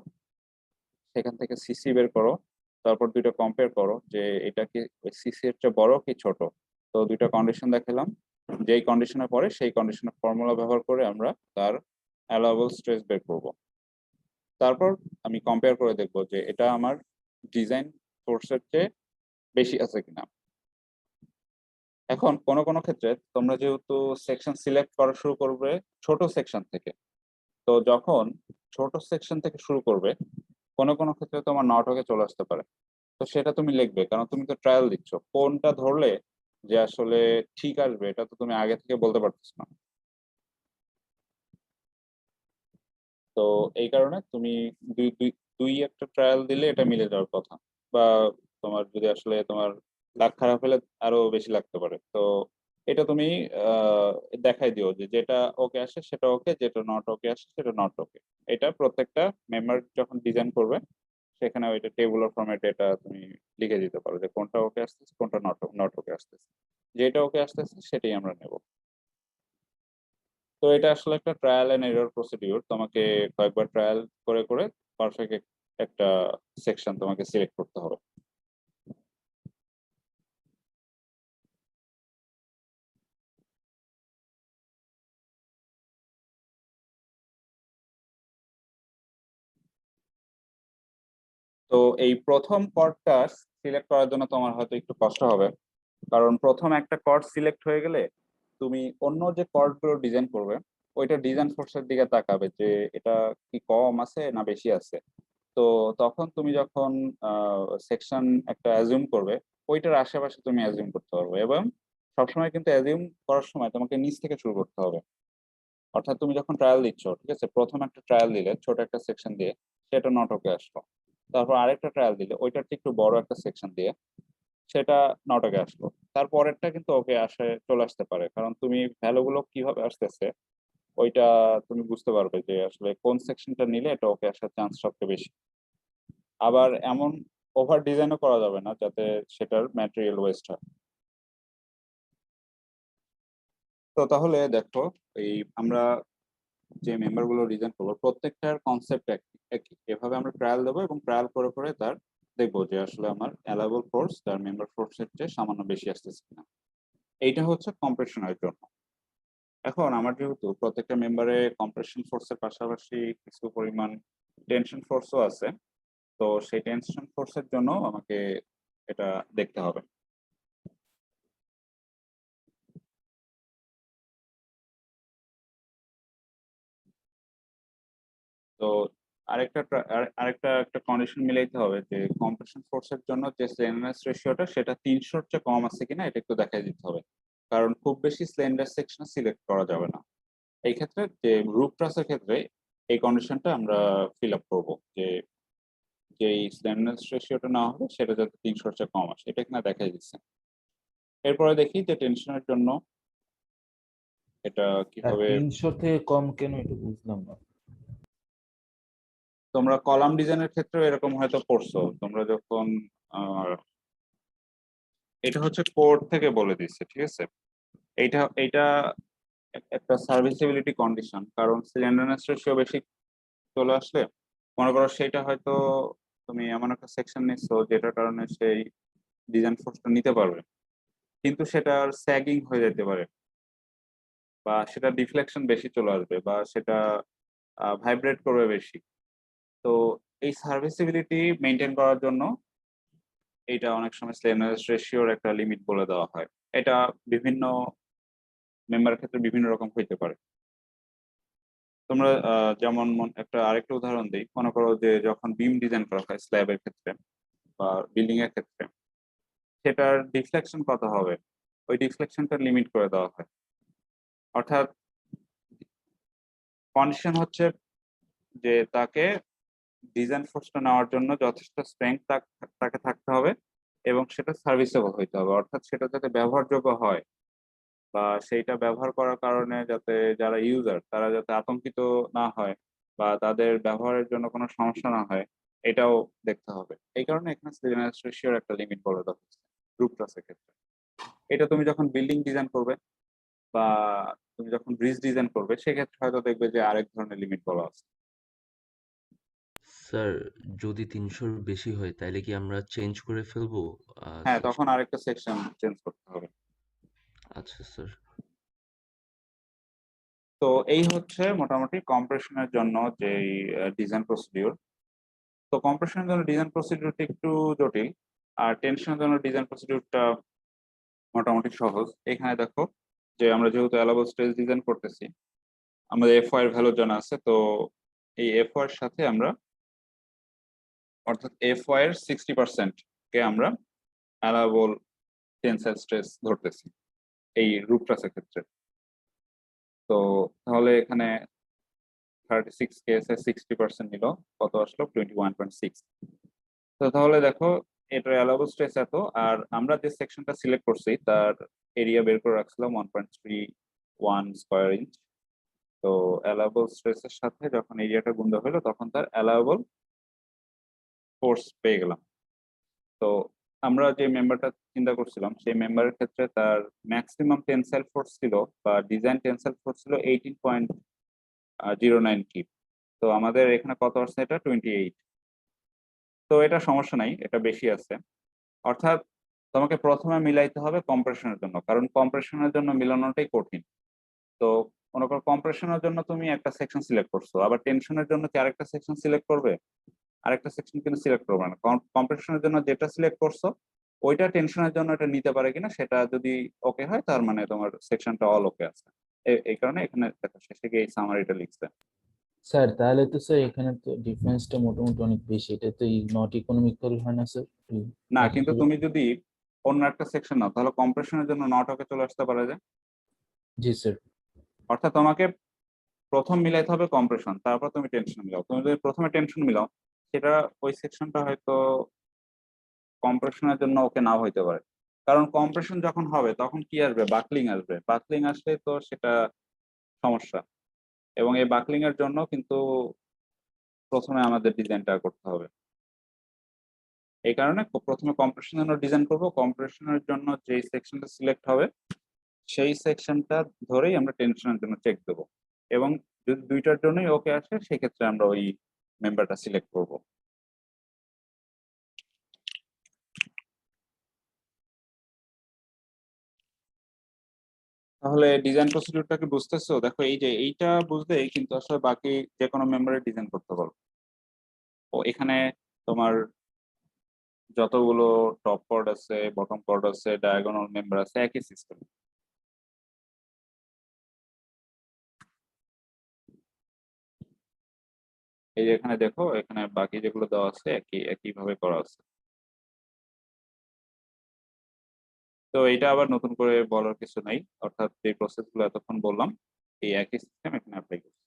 সেখান থেকে সিসি বের করো। তারপর দুইটা কম্পেয়ার করো যে এটা কি সিসি এর চেয়ে বড় কি ছোট। তো দুইটা কন্ডিশন দেখালাম, যেই কন্ডিশনে পড়ে সেই কন্ডিশনের ফর্মুলা ব্যবহার করে আমরা তার অ্যালাউয়েবল স্ট্রেস বের করব। তারপর আমি কম্পেয়ার করে দেখবো যে এটা আমার ডিজাইন ফোর্সের চেয়ে বেশি আছে কিনা। এখন কোনো কোনো ক্ষেত্রে তোমরা যেহেতু সেকশন সিলেক্ট করা শুরু করবে ছোট সেকশন থেকে, তো যখন ছোট সেকশন থেকে শুরু করবে কোনো কোনো ক্ষেত্রে তোমার নটকে চলে আসতে পারে। তো সেটা তুমি লিখবে, কারণ তুমি তো ট্রায়াল দিচ্ছ, কোনটা ধরলে যে আসলে ঠিক আসবে এটা তো তুমি আগে থেকে বলতে পারতেছ না। তো এই কারণে তুমি দুই দুই দুই একটা ট্রায়াল দিলে এটা মিলে যাওয়ার কথা। বা তোমার যদি আসলে তোমার লাক খারাপ হলে আরো বেশি লাগতে পারে। তো এটা তুমি আহ দেখাই দিও যে যেটা ওকে আসে সেটা ওকে, যেটা নট ওকে আসে সেটা নট ওকে। এটা প্রত্যেকটা মেম্বার যখন ডিজাইন করবে সেখানে ওইটা টেবুলার ফরম্যাটে এটা তুমি লিখে দিতে পারো যে কোনটা ওকে আসতেছে কোনটা নট নট ওকে আসতেছে। যেটা ওকে আসতেছে সেটাই আমরা নেব। তো এটা আসলে একটা ট্রায়াল এন্ড এরর প্রসিডিউর, তোমাকে কয়েকবার ট্রায়াল করে করে পারফেক্ট একটা সেকশন তোমাকে সিলেক্ট করতে হবে। তো এই প্রথম কর্ডটা সিলেক্ট করার জন্য তোমার হয়তো একটু কষ্ট হবে, কারণ প্রথম একটা কর্ড সিলেক্ট হয়ে গেলে তুমি অন্য যে কর্ড গুলো ডিজাইন করবে ওইটা ডিজাইন ফোর্সের দিকে তাকাবে যে এটা কি কম আছে না বেশি আছে। তো তখন তুমি যখন সেকশন একটা অ্যাজিউম করবে ওইটার আশেপাশে তুমি অ্যাজিউম করতে পারবে। এবং সবসময় কিন্তু অ্যাজিউম করার সময় তোমাকে নিচ থেকে শুরু করতে হবে। অর্থাৎ তুমি যখন ট্রায়াল দিচ্ছ, ঠিক আছে, প্রথম একটা ট্রায়াল দিলে ছোট একটা সেকশন দিয়ে সেটা নটকে আসলো। তারপর আরেকটা ট্রায়াল দিলে ওইটার চেয়ে একটু বড় একটা সেকশন দিয়ে সেটা নটকে আসলো। তারপরেরটা কিন্তু ওকে আসে চলে আসতে পারে, কারণ তুমি ভ্যালুগুলো কিভাবে আসতেছে ওইটা তুমি বুঝতে পারবে যে আসলে কোন সেকশনটা নিলে এটা ওকে আসার চান্স সবচেয়ে বেশি। আবার এমন ওভার ডিজাইনও করা যাবে না যাতে সেটার ম্যাটেরিয়াল ওয়েস্ট হয়। তো তাহলে দেখো, এই আমরা যে মেম্বার গুলো ডিজাইন করবো প্রত্যেকটার কনসেপ্ট একই। এভাবে আমরা ট্রায়াল দেবো এবং ট্রায়াল করে করে তার দেখবো যে আসলে আমার অ্যালাউবল ফোর্স তার মেম্বার ফোর্সের চেয়ে সামান্য বেশি আসতেছে কিনা। এইটা হচ্ছে কম্প্রেশনের জন্য। এখন আমার যেহেতু প্রত্যেকটা মেম্বারে কম্প্রেশন ফোর্সের পাশাপাশি কিছু পরিমাণ টেনশন ফোর্সও আছে, তো সেই টেনশন ফোর্সের জন্য আমাকে এটা দেখতে হবে। তো আরেকটা একটা কন্ডিশন মিলাইতে হবে যে কম্প্রেশন ফোর্সের জন্য যে স্লেন্ডারনেস রেশিওটা সেটা 300-র চেয়ে কম আছে কিনা এটা একটু দেখাই দিতে হবে। কারণ খুব বেশি স্লেন্ডার সেকশন সিলেক্ট করা যাবে না। এই ক্ষেত্রে যে রুফ ট্রাসের ক্ষেত্রে এই কন্ডিশনটা আমরা ফিল আপ করবো যে যে স্লেন্ডারনেস রেশিওটা না হবে সেটা যাতে 300-র চেয়ে কম আসে, এটা কিনা দেখাই দিচ্ছে। এরপরে দেখি যে টেনশনের জন্য এটা আর কিভাবে। 300 থেকে কম কেন এটা বুঝলাম না। তোমরা কলাম ডিজাইনের ক্ষেত্রে এরকম হয়তো পড়ছো, তোমরা যখন এটা হচ্ছে কোড থেকে বলে দিচ্ছে, ঠিক আছে। এইটা এইটা একটা সার্ভিসিবিলিটি কন্ডিশন, কারণ সিলিন্ডারনেস রেশিও বেশি চলে আসলে মনে করো সেটা হয়তো তুমি এমন একটা সেকশন নিচ্ছ যেটার কারণে সেই ডিজাইন ফোর্সটা নিতে পারবে, কিন্তু সেটার স্যাগিং হয়ে যেতে পারে, বা সেটা ডিফ্লেকশন বেশি চলে আসবে, বা সেটা ভাইব্রেট করবে বেশি। তো এই সার্ভিসিবিলিটি মেনটেন করার জন্য এটা অনেক সময় স্লেভনেস রেশিওর একটা লিমিট বলে দেওয়া হয়। এটা বিভিন্ন মেম্বারের ক্ষেত্রে বিভিন্ন রকম হইতে পারে। তোমরা যেমন একটা আরেকটা উদাহরণ দিই, মনে করো যে যখন বিম ডিজাইন করা হয় স্ল্যাবের ক্ষেত্রে বা বিল্ডিং এর ক্ষেত্রে, সেটার ডিফ্লেকশন কত হবে ওই ডিফ্লেকশনটা লিমিট করে দেওয়া হয়। অর্থাৎ কন্ডিশন হচ্ছে যে তাকে ডিজাইন ফোর্সটা নেওয়ার জন্য যথেষ্ট স্ট্রেংথ তাকে থাকতে হবে এবং সেটা সার্ভিসেবল হইতে হবে, অর্থাৎ সেটা যাতে ব্যবহারযোগ্য হয় বা সেইটা ব্যবহার করার কারণে যাতে যারা ইউজার তারা যাতে আতঙ্কিত না হয় বা তাদের ব্যবহারের জন্য কোনো সমস্যা না হয়, এটাও দেখতে হবে। এই কারণে এখানে স্লিভনেস রেশিওর একটা লিমিট বলে দেওয়া হচ্ছে রুফ ট্রাসের ক্ষেত্রে। এটা তুমি যখন বিল্ডিং ডিজাইন করবে বা তুমি যখন ব্রিজ ডিজাইন করবে সেক্ষেত্রে হয়তো দেখবে যে আরেক ধরনের লিমিট বলা আছে। স্যার যদি 300-র বেশি হয় তাহলে কি আমরা চেঞ্জ করে ফেলবো হ্যাঁ, সেকশন? তখন আরেকটা সেকশন চেঞ্জ করতে হবে। আচ্ছা স্যার। তো এই হচ্ছে মোটামুটি কম্প্রেশনের জন্য যে ডিজাইন প্রসিডিউর। তো কম্প্রেশনের জন্য ডিজাইন প্রসিডিউরটা একটু জটিল, আর টেনশনের জন্য ডিজাইন প্রসিডিউরটা মোটামুটি সহজ। এখানে দেখো যে আমরা যেহেতু অ্যালাবল স্ট্রেস ডিজাইন করতেছি, আমাদের এফওয়াই এর ভ্যালু জানা আছে। তো এই এফওয়াই এর সাথে আমরা, অর্থাৎ এফওয়াই এর 60% কে আমরা অ্যালাবল টেনসাইল স্ট্রেস ধরতেছি এই রুফ ট্রাসের ক্ষেত্রে। তো তাহলে এখানে 36 কেসে 60% নিল, কত আসলো 21.6। তো তাহলে দেখো এটার অ্যালাউবল স্ট্রেস এত, আর আমরা যে সেকশনটা সিলেক্ট করছি তার এরিয়া বের করে রাখছিলাম 1.31 স্কয়ার ইঞ্চ। তো অ্যালাউবল স্ট্রেসের সাথে যখন এরিয়াটা গুণ হলো তখন তার অ্যালাউবল ফোর্স পেয়ে গেলাম। তো আমরা যে মেম্বারটা চিন্তা করছিলাম সেই মেম্বারের ক্ষেত্রে তার ম্যাক্সিমাম টেনসাইল ফোর্স ছিল বা ডিজাইন টেনসাইল ফোর্স ছিল 18.09 কিপ। তো আমাদের এখানে কত আসছে, এটা 28। তো এটা সমস্যা নাই, এটা বেশি আছে। অর্থাৎ তোমাকে প্রথমে মিলাইতে হবে কম্প্রেশনের জন্য, কারণ কম্প্রেশনের জন্য মিলানোটাই কঠিন। তো মনে করো কম্প্রেশনের জন্য তুমি একটা সেকশন সিলেক্ট করছো, আবার টেনশনের জন্য কি আরেকটা সেকশন সিলেক্ট করবে? আরেকটা সেকশন কিন্তু সিলেক্ট করবে না। কম্প্রেশনের জন্য যেটা সিলেক্ট করছো ওইটা টেনশনের জন্য এটা নিতে পারে কিনা, সেটা যদি ওকে হয় তার মানে তোমার সেকশনটা অল ওকে আছে। এই কারণে এখানে দেখো শেষে গিয়ে এই সামারিটা লিখছে। স্যার তাহলে তো স্যার এখানে তো ডিফারেন্সটা মোটামুটি অনেক বেশি, এটা তো নট ইকোনমিক্যাল হয় না স্যার? না, একই কিন্তু তুমি যদি অন্য একটা সেকশন নাও তাহলে কম্প্রেশনের জন্য নট ওকে চলে আসতে পারে যে। জি স্যার। অর্থাৎ তোমাকে প্রথম মিলাইতে হবে কম্প্রেশন, তারপর তুমি টেনশন মিলাও। তুমি যদি প্রথমে টেনশন মিলাও সেটা ওই সেকশনটা হয়তো কম্প্রেশনের জন্য ওকে নাও হইতে পারে। কারণ কম্প্রেশন যখন হবে তখন কি আসবে, বাকলিং আসবে। বাকলিং আসলে তো সেটা সমস্যা, এবং এই বাকলিং এর জন্য কিন্তু প্রথমে আমাদের ডিজাইনটা করতে হবে। এই কারণে প্রথমে কম্প্রেশনের জন্য ডিজাইন করব, কম্প্রেশনের জন্য যে সেকশনটা সিলেক্ট হবে সেই সেকশনটা ধরেই আমরা টেনশনের জন্য চেক দেবো, এবং যদি দুইটার জন্যই ওকে আসে সেক্ষেত্রে আমরা ওই মেম্বারটা সিলেক্ট করব। তাহলে ডিজাইন প্রসিডিউরটাকে বুঝতেছো? দেখো এই যে এইটা বুঝলেই কিন্তু আসলে বাকি যে কোনো মেম্বারে ডিজাইন করতে পারবো। ও এখানে তোমার যতগুলো টপ কর্ড আছে, বটম কর্ড আছে, ডায়াগোনাল মেম্বার আছে, একই সিস্টেম। এই যে এখানে দেখো, এখানে বাকি যেগুলো দেওয়া আছে একই ভাবে করা আছে। তো এটা আবার নতুন করে বলার কিছু নাই, অর্থাৎ যে প্রসেস গুলো এতক্ষণ বললাম এই একই সিস্টেম এখানে অ্যাপ্লাই করছি।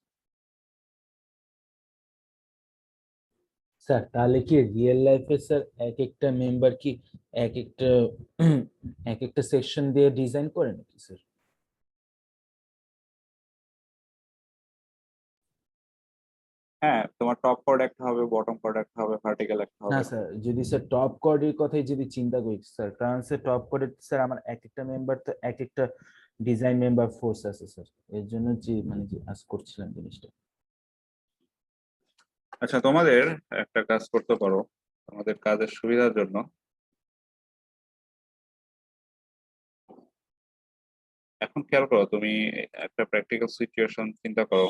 স্যার তাহলে কি রিয়েল লাইফে স্যার এক একটা মেম্বার কি এক একটা এক একটা সেকশন দিয়ে ডিজাইন করে নাকি স্যার? হ্যাঁ, তোমার টপ কর্ড একটা হবে, বটম কর্ড একটা হবে, ভার্টিক্যাল একটা না হবে। স্যার, যদি স্যার টপ কোডের কথাই যদি চিন্তা করি স্যার, কারণ স্যার টপ কোডে স্যার আমার এক একটা মেম্বার তো এক একটা ডিজাইন মেম্বার ফোর্স আছে স্যার, এর জন্য যে মানে যে আজ করছিলাম জিনিসটা। আচ্ছা, তোমাদের একটা কাজ করতে পারো, তোমাদের কাজের সুবিধার জন্য এখন খেয়াল করো, তুমি একটা প্র্যাকটিক্যাল সিচুয়েশন চিন্তা করো।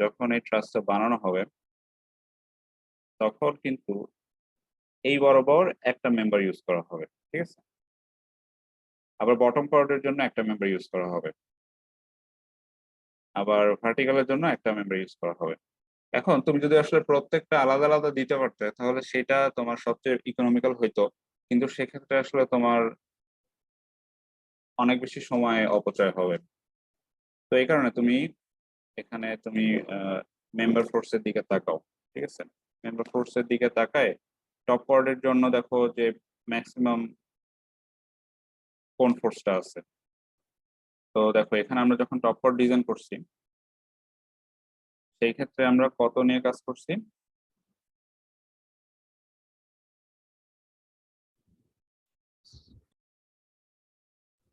যখন এই ট্রাস্টটা বানানো হবে তখন কিন্তু এই বরাবর একটা মেম্বার ইউজ করা হবে, ঠিক আছে? আবার বটম কর্ডের জন্য একটা মেম্বার ইউজ করা হবে, আবার ভার্টিক্যালের জন্য একটা মেম্বার ইউজ করা হবে। এখন তুমি যদি আসলে প্রত্যেকটা আলাদা আলাদা দিতে পারতে তাহলে সেটা তোমার সবচেয়ে ইকোনমিক্যাল হইতো, কিন্তু সেক্ষেত্রে আসলে তোমার অনেক বেশি সময় অপচয় হবে। তো এই কারণে তুমি এখানে তুমি মেম্বার ফোর্সের দিকে তাকাও, ঠিক আছে? মেম্বার ফোর্সের দিকে তাকায় টপ কোয়ার্ডের জন্য দেখো যে ম্যাক্সিমাম কোন ফোর্সটা আছে। তো দেখো এখানে আমরা যখন টপ কোয়ার্ড ডিজাইন করছি সেই ক্ষেত্রে আমরা কত নিয়ে কাজ করছি?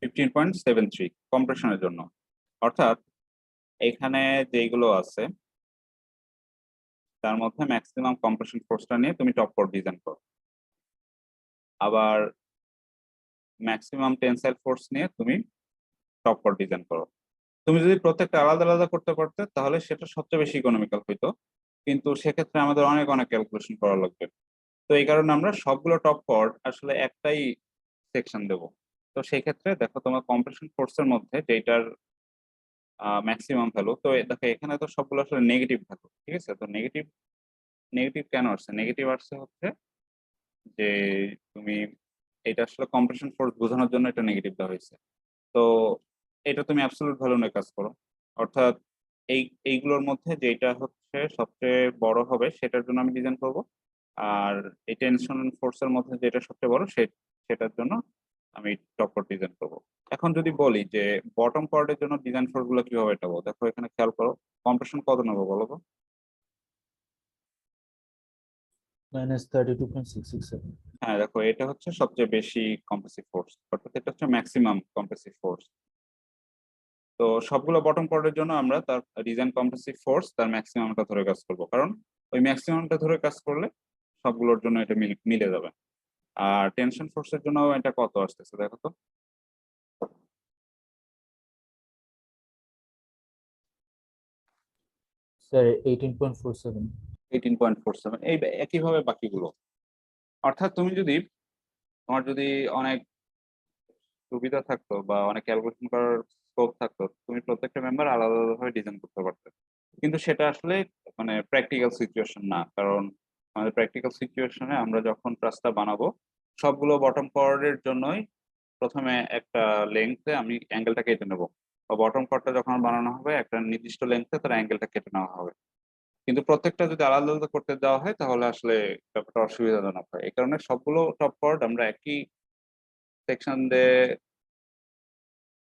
15.73 কম্প্রেশনের জন্য। অর্থাৎ এখানে যেগুলো আছে তার মধ্যে ম্যাক্সিমাম কম্প্রেশন ফোর্সটা নিয়ে তুমি টপ কোড ডিজাইন করো, আবার ম্যাক্সিমাম টেনসাইল ফোর্স নিয়ে তুমি টপ কোড ডিজাইন করো। তুমি যদি প্রত্যেকটা আলাদা আলাদা করতে পারতে তাহলে সেটা সবচেয়ে বেশি ইকোনমিক্যাল হইতো, কিন্তু সেক্ষেত্রে আমাদের অনেক অনেক ক্যালকুলেশন করা লাগবে। তো এই কারণে আমরা সবগুলো টপ কোড আসলে একটাই সেকশন দেব। তো সেই ক্ষেত্রে দেখো তোমার কম্প্রেশন ফোর্সের মধ্যে যেটার ম্যাক্সিমাম ভ্যালু, তো দেখো এখানে তো সবগুলো আসলে নেগেটিভ ভ্যালু, ঠিক আছে? তো নেগেটিভ নেগেটিভ কেন আসছে? নেগেটিভ আসছে হচ্ছে যে তুমি এটা আসলে কম্প্রেশন ফোর্স বোঝানোর জন্য এটা নেগেটিভ দেওয়া হয়েছে। তো এটা তুমি অ্যাবসলিউট ভ্যালু নিয়ে কাজ করো, অর্থাৎ এইগুলোর মধ্যে যেটা হচ্ছে সবচেয়ে বড় হবে সেটার জন্য আমি ডিজাইন করব, আর এই টেনশন ফোর্সের মধ্যে যেটা সবচেয়ে বড় সেটার জন্য আমি টপ কোড ডিজাইন করব। এখন যদি বলি যে বটম কোয়ার্ডের জন্য ডিজাইন ফোর্স গুলো কিভাবে এটাবো, দেখো এখানে খেয়াল করো কম্প্রেশন কত নেবো বলো তো? -32.667। হ্যাঁ দেখো এটা হচ্ছে সবচেয়ে বেশি কম্প্রেসিভ ফোর্স, অর্থাৎ এটা হচ্ছে ম্যাক্সিমাম কম্প্রেসিভ ফোর্স। তো সবগুলো বটম কোডের জন্য আমরা তার ডিজাইন কম্প্রেসিভ ফোর্স তার ম্যাক্সিমামটা ধরে কাজ করব, কারণ ওই ম্যাক্সিমামটা ধরে কাজ করলে সবগুলোর জন্য এটা মিলে যাবে। আর টেনশন ফোর্সের জন্য এটা কত আসতেছে দেখো তো? স্যার 18.47। 18.47, এই একইভাবে বাকিগুলো। অর্থাৎ তুমি যদি তোমার যদি অনেক সুবিধা থাকতো বা অনেক ক্যালকুলেশন করার স্কোপ থাকতো তুমি প্রত্যেকটা মেম্বার আলাদা আলাদাভাবে ডিজাইন করতে পারতে, কিন্তু সেটা আসলে মানে প্র্যাকটিক্যাল সিচুয়েশন না। কারণ আমাদের প্র্যাকটিক্যাল সিচুয়েশনে আমরা যখন ট্রাসটা বানাবো সবগুলো বটম কর্ডের জন্যই প্রথমে একটা লেংথে আমি অ্যাঙ্গেলটা কেটে নেবো, বা বটম কর্ডটা যখন বানানো হবে একটা নির্দিষ্ট লেংথে তার অ্যাঙ্গেলটা কেটে নেওয়া হবে। কিন্তু প্রত্যেকটা যদি আলাদা আলাদা করতে দেওয়া হয় তাহলে আসলে ব্যাপারটা অসুবিধাজনক হয়। এই কারণে সবগুলো টপ কর্ড আমরা একই সেকশন দিয়ে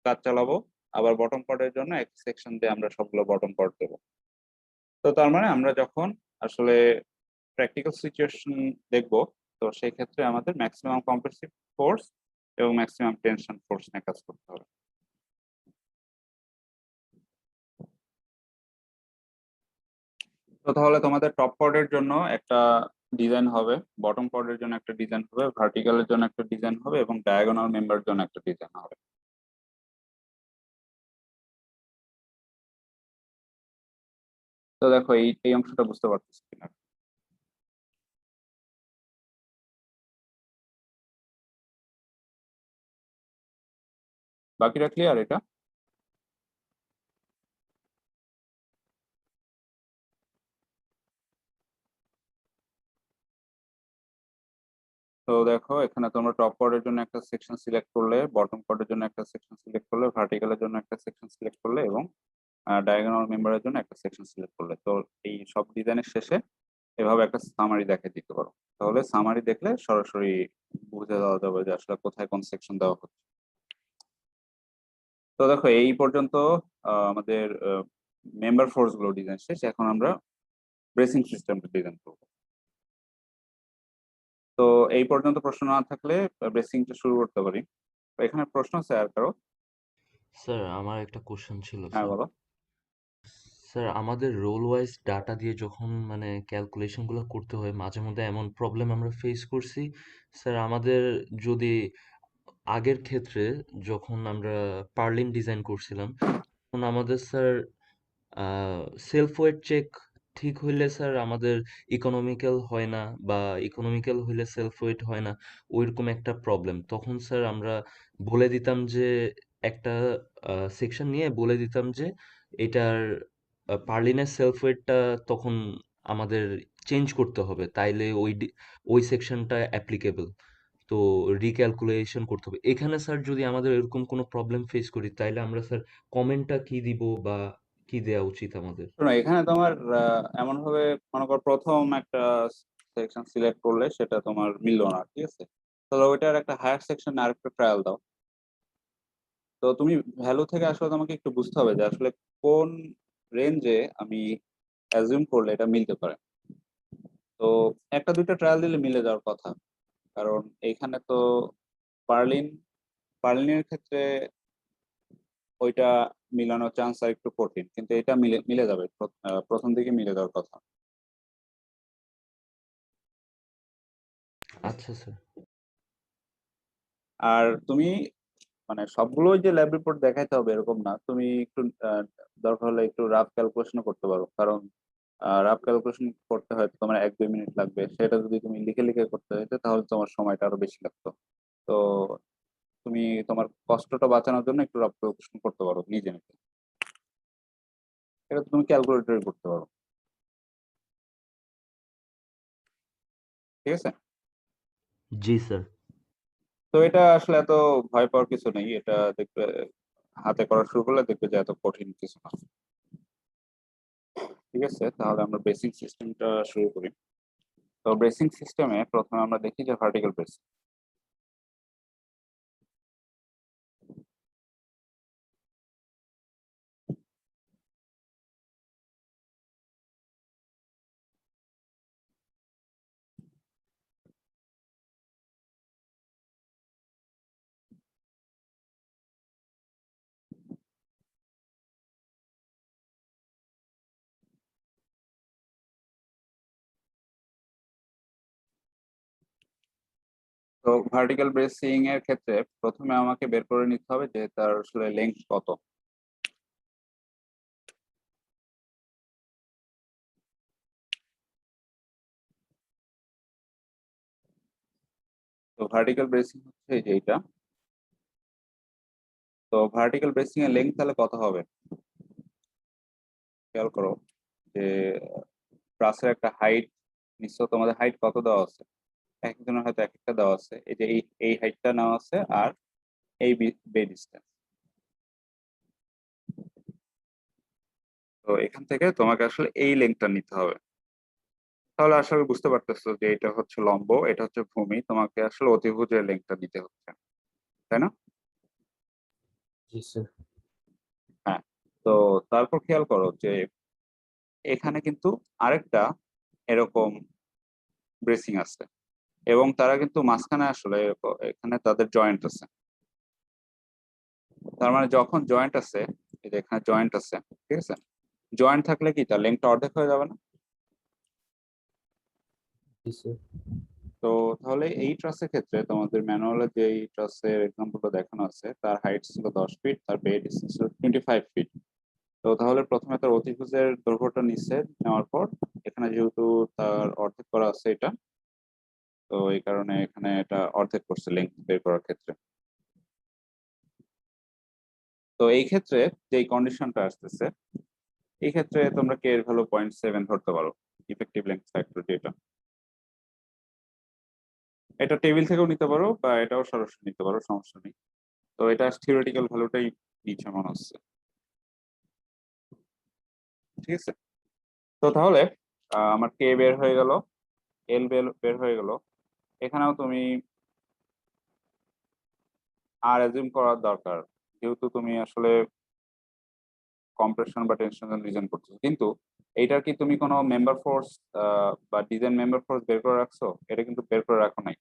কাজ চালাবো, আবার বটম কর্ডের জন্য এক সেকশন দিয়ে আমরা সবগুলো বটম কর্ড দেবো। তো তার মানে আমরা যখন আসলে প্র্যাকটিক্যাল সিচুয়েশন দেখব তো সেই ক্ষেত্রে আমাদের ম্যাক্সিমাম কম্প্রেসিভ ফোর্স এবং ম্যাক্সিমাম টেনশন ফোর্স নিয়ে কাজ করতে হবে। তো তাহলে তোমাদের টপ কর্ডের জন্য একটা ডিজাইন হবে, বটম কর্ডের জন্য একটা ডিজাইন হবে, ভার্টিক্যালের জন্য একটা ডিজাইন হবে এবং ডায়াগোনাল মেম্বারের জন্য একটা ডিজাইন হবে। তো দেখো এই এই অংশটা বুঝতে পারতেছি কিনা? বাকিটা ক্লিয়ার এটা? তো দেখো এখানে তোমরা টপ কোয়ার্ডের জন্য একটা সেকশন সিলেক্ট করলে, বটম কোয়ার্ডের জন্য একটা সেকশন সিলেক্ট করলে, ভার্টিক্যালের জন্য একটা সেকশন সিলেক্ট করলে এবং ডায়াগোনাল মেম্বারের জন্য একটা সেকশন সিলেক্ট করলে। তো এই সব ডিজাইনের শেষে এভাবে একটা সামারি দেখে দিতে পারো, তাহলে সামারি দেখলে সরাসরি বুঝে দেওয়া যাবে যে আসলে কোথায় কোন সেকশন দেওয়া হচ্ছে। তো দেখো এই পর্যন্ত আমাদের মেম্বার ফোর্স গুলো ডিজাইন শেষ, এখন আমরা ব্রেসিং সিস্টেমটা ডিজাইন করবো। তো এই পর্যন্ত প্রশ্ন না থাকলে ব্রেসিংটা শুরু করতে পারি। তো এখানে প্রশ্ন আছে আর কারো? স্যার আমার একটা কোশ্চেন ছিল হ্যাঁ স্যার। বলো। স্যার আমাদের রোল ওয়াইজ ডাটা দিয়ে যখন মানে ক্যালকুলেশন গুলো করতে হয় মাঝে মধ্যে এমন প্রবলেম আমরা ফেস করছি স্যার। আমাদের যদি আগের ক্ষেত্রে যখন আমরা পার্লিন ডিজাইন করছিলাম তখন আমাদের স্যার সেলফ ওয়েট চেক ঠিক হইলে স্যার আমাদের ইকোনমিক্যাল হয় না, বা ইকোনমিক্যাল হইলে সেলফ ওয়েট হয় না, ওইরকম একটা প্রবলেম। তখন স্যার আমরা বলে দিতাম যে একটা সেকশন নিয়ে বলে দিতাম যে এটার পার্লিনের সেলফ ওয়েটটা তখন আমাদের চেঞ্জ করতে হবে, তাইলে ওই সেকশনটা অ্যাপ্লিকেবল। তো রিক্যালকুলেশন করতে হবে এখানে স্যার। যদি আমাদের এরকম কোনো প্রবলেম ফেস করি, তাইলে আমরা স্যার কমেন্টটা কি দিব, বা কি দেওয়া উচিত আমাদের? শোনো, এখানে তোমার এমন ভাবে মনে করো প্রথম একটা সেকশন সিলেক্ট করলে সেটা তোমার মিললো না, ঠিক আছে, তাহলে ওইটার একটা হায়ার সেকশন আরেকটা ট্রায়াল দাও। তো তুমি ভ্যালু থেকে আসলে তোমাকে একটু বুঝতে হবে যে আসলে কোন রেঞ্জে আমি অ্যাজিউম করলে এটা মিলতে পারে। তো একটা দুইটা ট্রায়াল দিলে মিলে যাওয়ার কথা, কারণ এইখানে তো পার্লিন পার্লিনের ক্ষেত্রে ওইটা মিলানোর চান্স আর একটু কঠিন, কিন্তু এটা মিলে মিলে যাবে, প্রথম দিকে মিলে যাওয়ার কথা। আচ্ছা স্যার। আর তুমি মানে সবগুলোই যে ল্যাব রিপোর্ট দেখাইতে হবে এরকম না, তুমি একটু দরকার হলে একটু রাফ ক্যালকুলেশন করতে পারো, কারণ রাফ ক্যালকুলেশন করতে হয়তো তোমার 1-2 মিনিট লাগবে, সেটা যদি তুমি লিখে লিখে করতে হইতো তাহলে তোমার সময়টা আরো বেশি লাগতো। তো তুমি তোমার কষ্টটা বাঁচানোর জন্য একটু রাফ ক্যালকুলেশন করতে পারো নিজে নিজে, এটা তুমি ক্যালকুলেটরে করতে পারো, ঠিক আছে। জি স্যার। তো এটা আসলে এত ভয় পাওয়ার কিছু নেই, এটা দেখবে হাতে করা শুরু করলে দেখবে যে এত কঠিন কিছু না। ঠিক আছে, তাহলে আমরা বেসিক সিস্টেমটা শুরু করি। তো ব্রেসিং সিস্টেমে প্রথমে আমরা দেখি যে ভার্টিক্যাল ব্রেসিং। তো ভার্টিক্যাল ব্রেসিং এর ক্ষেত্রে প্রথমে আমাকে বের করে নিতে হবে যে তার আসলে লেন্থ কত। তো ভার্টিক্যাল ব্রেসিং হচ্ছে এই যে এইটা। তো ভার্টিক্যাল ব্রেসিং এর লেন্থ তাহলে কত হবে খেয়াল করো, যে ব্রাসের একটা হাইট নিশ্চয় তোমাদের হাইট কত দেওয়া আছে, এক একজনের হয়তো এক একটা দেওয়া আছে, এই যে এই এই হাইটটা নেওয়া আছে আর এই বে ডিস্টেন্স। তো এখান থেকে তোমাকে আসলে এই লেন্থটা নিতে হবে। তাহলে আসলে বুঝতে পারতেছো যে এটা হচ্ছে লম্ব, এটা হচ্ছে ভূমি, তোমাকে আসলে অতিভুজের লেন্থটা নিতে হচ্ছে, তাই না? জি স্যার। হ্যাঁ। তো তারপর খেয়াল করো যে এখানে কিন্তু আরেকটা এরকম ব্রেসিং আছে, এবং তারা কিন্তু মাঝখানে আসলে এখানে তাদের জয়েন্ট আছে। তার মানে যখন জয়েন্ট আছে, এই যে এখানে জয়েন্ট আছে, ঠিক আছে, জয়েন্ট থাকলে কি তার লেন্থটা অর্ধেক হয়ে যাবে না? জি স্যার। তো তাহলে এই ট্রাসের ক্ষেত্রে তোমাদের ম্যানুয়ালে যে এই ট্রাসের এক্সাম্পলটা দেখানো আছে, তার হাইট ছিল 10 ফিট, তার বে ডিস্টেন্স ছিল 25 ফিট। তো তাহলে প্রথমে তার অতিভুজের দৈর্ঘ্যটা নিচ্ছে, নেওয়ার পর এখানে যেহেতু তার অর্ধেক করা আছে এটা, তো এই কারণে এখানে এটা অর্ধেক করছে লেন্থ বের করার ক্ষেত্রে। তো এই ক্ষেত্রে যে কন্ডিশনটা আসতেছে, এই ক্ষেত্রে তোমরা কে এর ভ্যালু 0.7 ধরতে পারো, ইফেক্টিভ লেন্থ ফ্যাক্টর যেটা। এটা টেবিল থেকেও নিতে পারো বা এটাও সরাসরি নিতে পারো, সমস্যা নেই। তো এটা থিওরিটিক্যাল ভ্যালুটাই নিচ্ছে মনে হচ্ছে, ঠিক আছে। তো তাহলে আমার কে বের হয়ে গেল, এল বের হয়ে গেল। এখানেও তুমি আর অ্যাজিউম করার দরকার, যেহেতু তুমি আসলে কম্প্রেশন বা টেনশন রিজন করতেছো, কিন্তু এইটার কি তুমি কোনো মেম্বার ফোর্স বা ডিজাইন মেম্বার ফোর্স বের করে রাখছো? এটা কিন্তু বের করে রাখো নাই,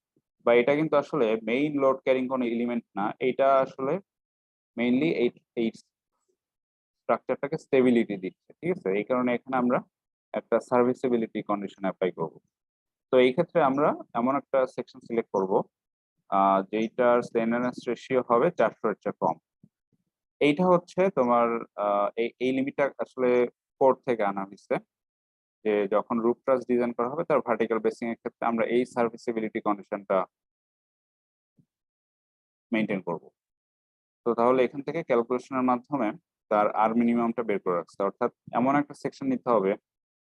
বা এটা কিন্তু আসলে মেইন লোড ক্যারিং কোনো এলিমেন্ট না, এটা আসলে মেইনলি এই এই স্ট্রাকচারটাকে স্টেবিলিটি দিচ্ছে, ঠিক আছে। এই কারণে এখানে আমরা একটা সার্ভিসিবিলিটি কন্ডিশন অ্যাপ্লাই করব। তো এই ক্ষেত্রে আমরা এমন একটা সেকশন সিলেক্ট করব যেইটার স্লেন্ডারনেস রেশিও হবে 400 এর চেয়ে কম। এইটা হচ্ছে তোমার এই লিমিটটা আসলে কোড থেকে আনা হয়েছে, যে যখন রুফ ট্রাস ডিজাইন করা হবে তার ভার্টিক্যাল বেসিং এর ক্ষেত্রে আমরা এই সার্ভিসিবিলিটি কন্ডিশনটা মেনটেন করব। তো তাহলে এখান থেকে ক্যালকুলেশনের মাধ্যমে তার আর মিনিমামটা বের করে রাখছে, অর্থাৎ এমন একটা সেকশন নিতে হবে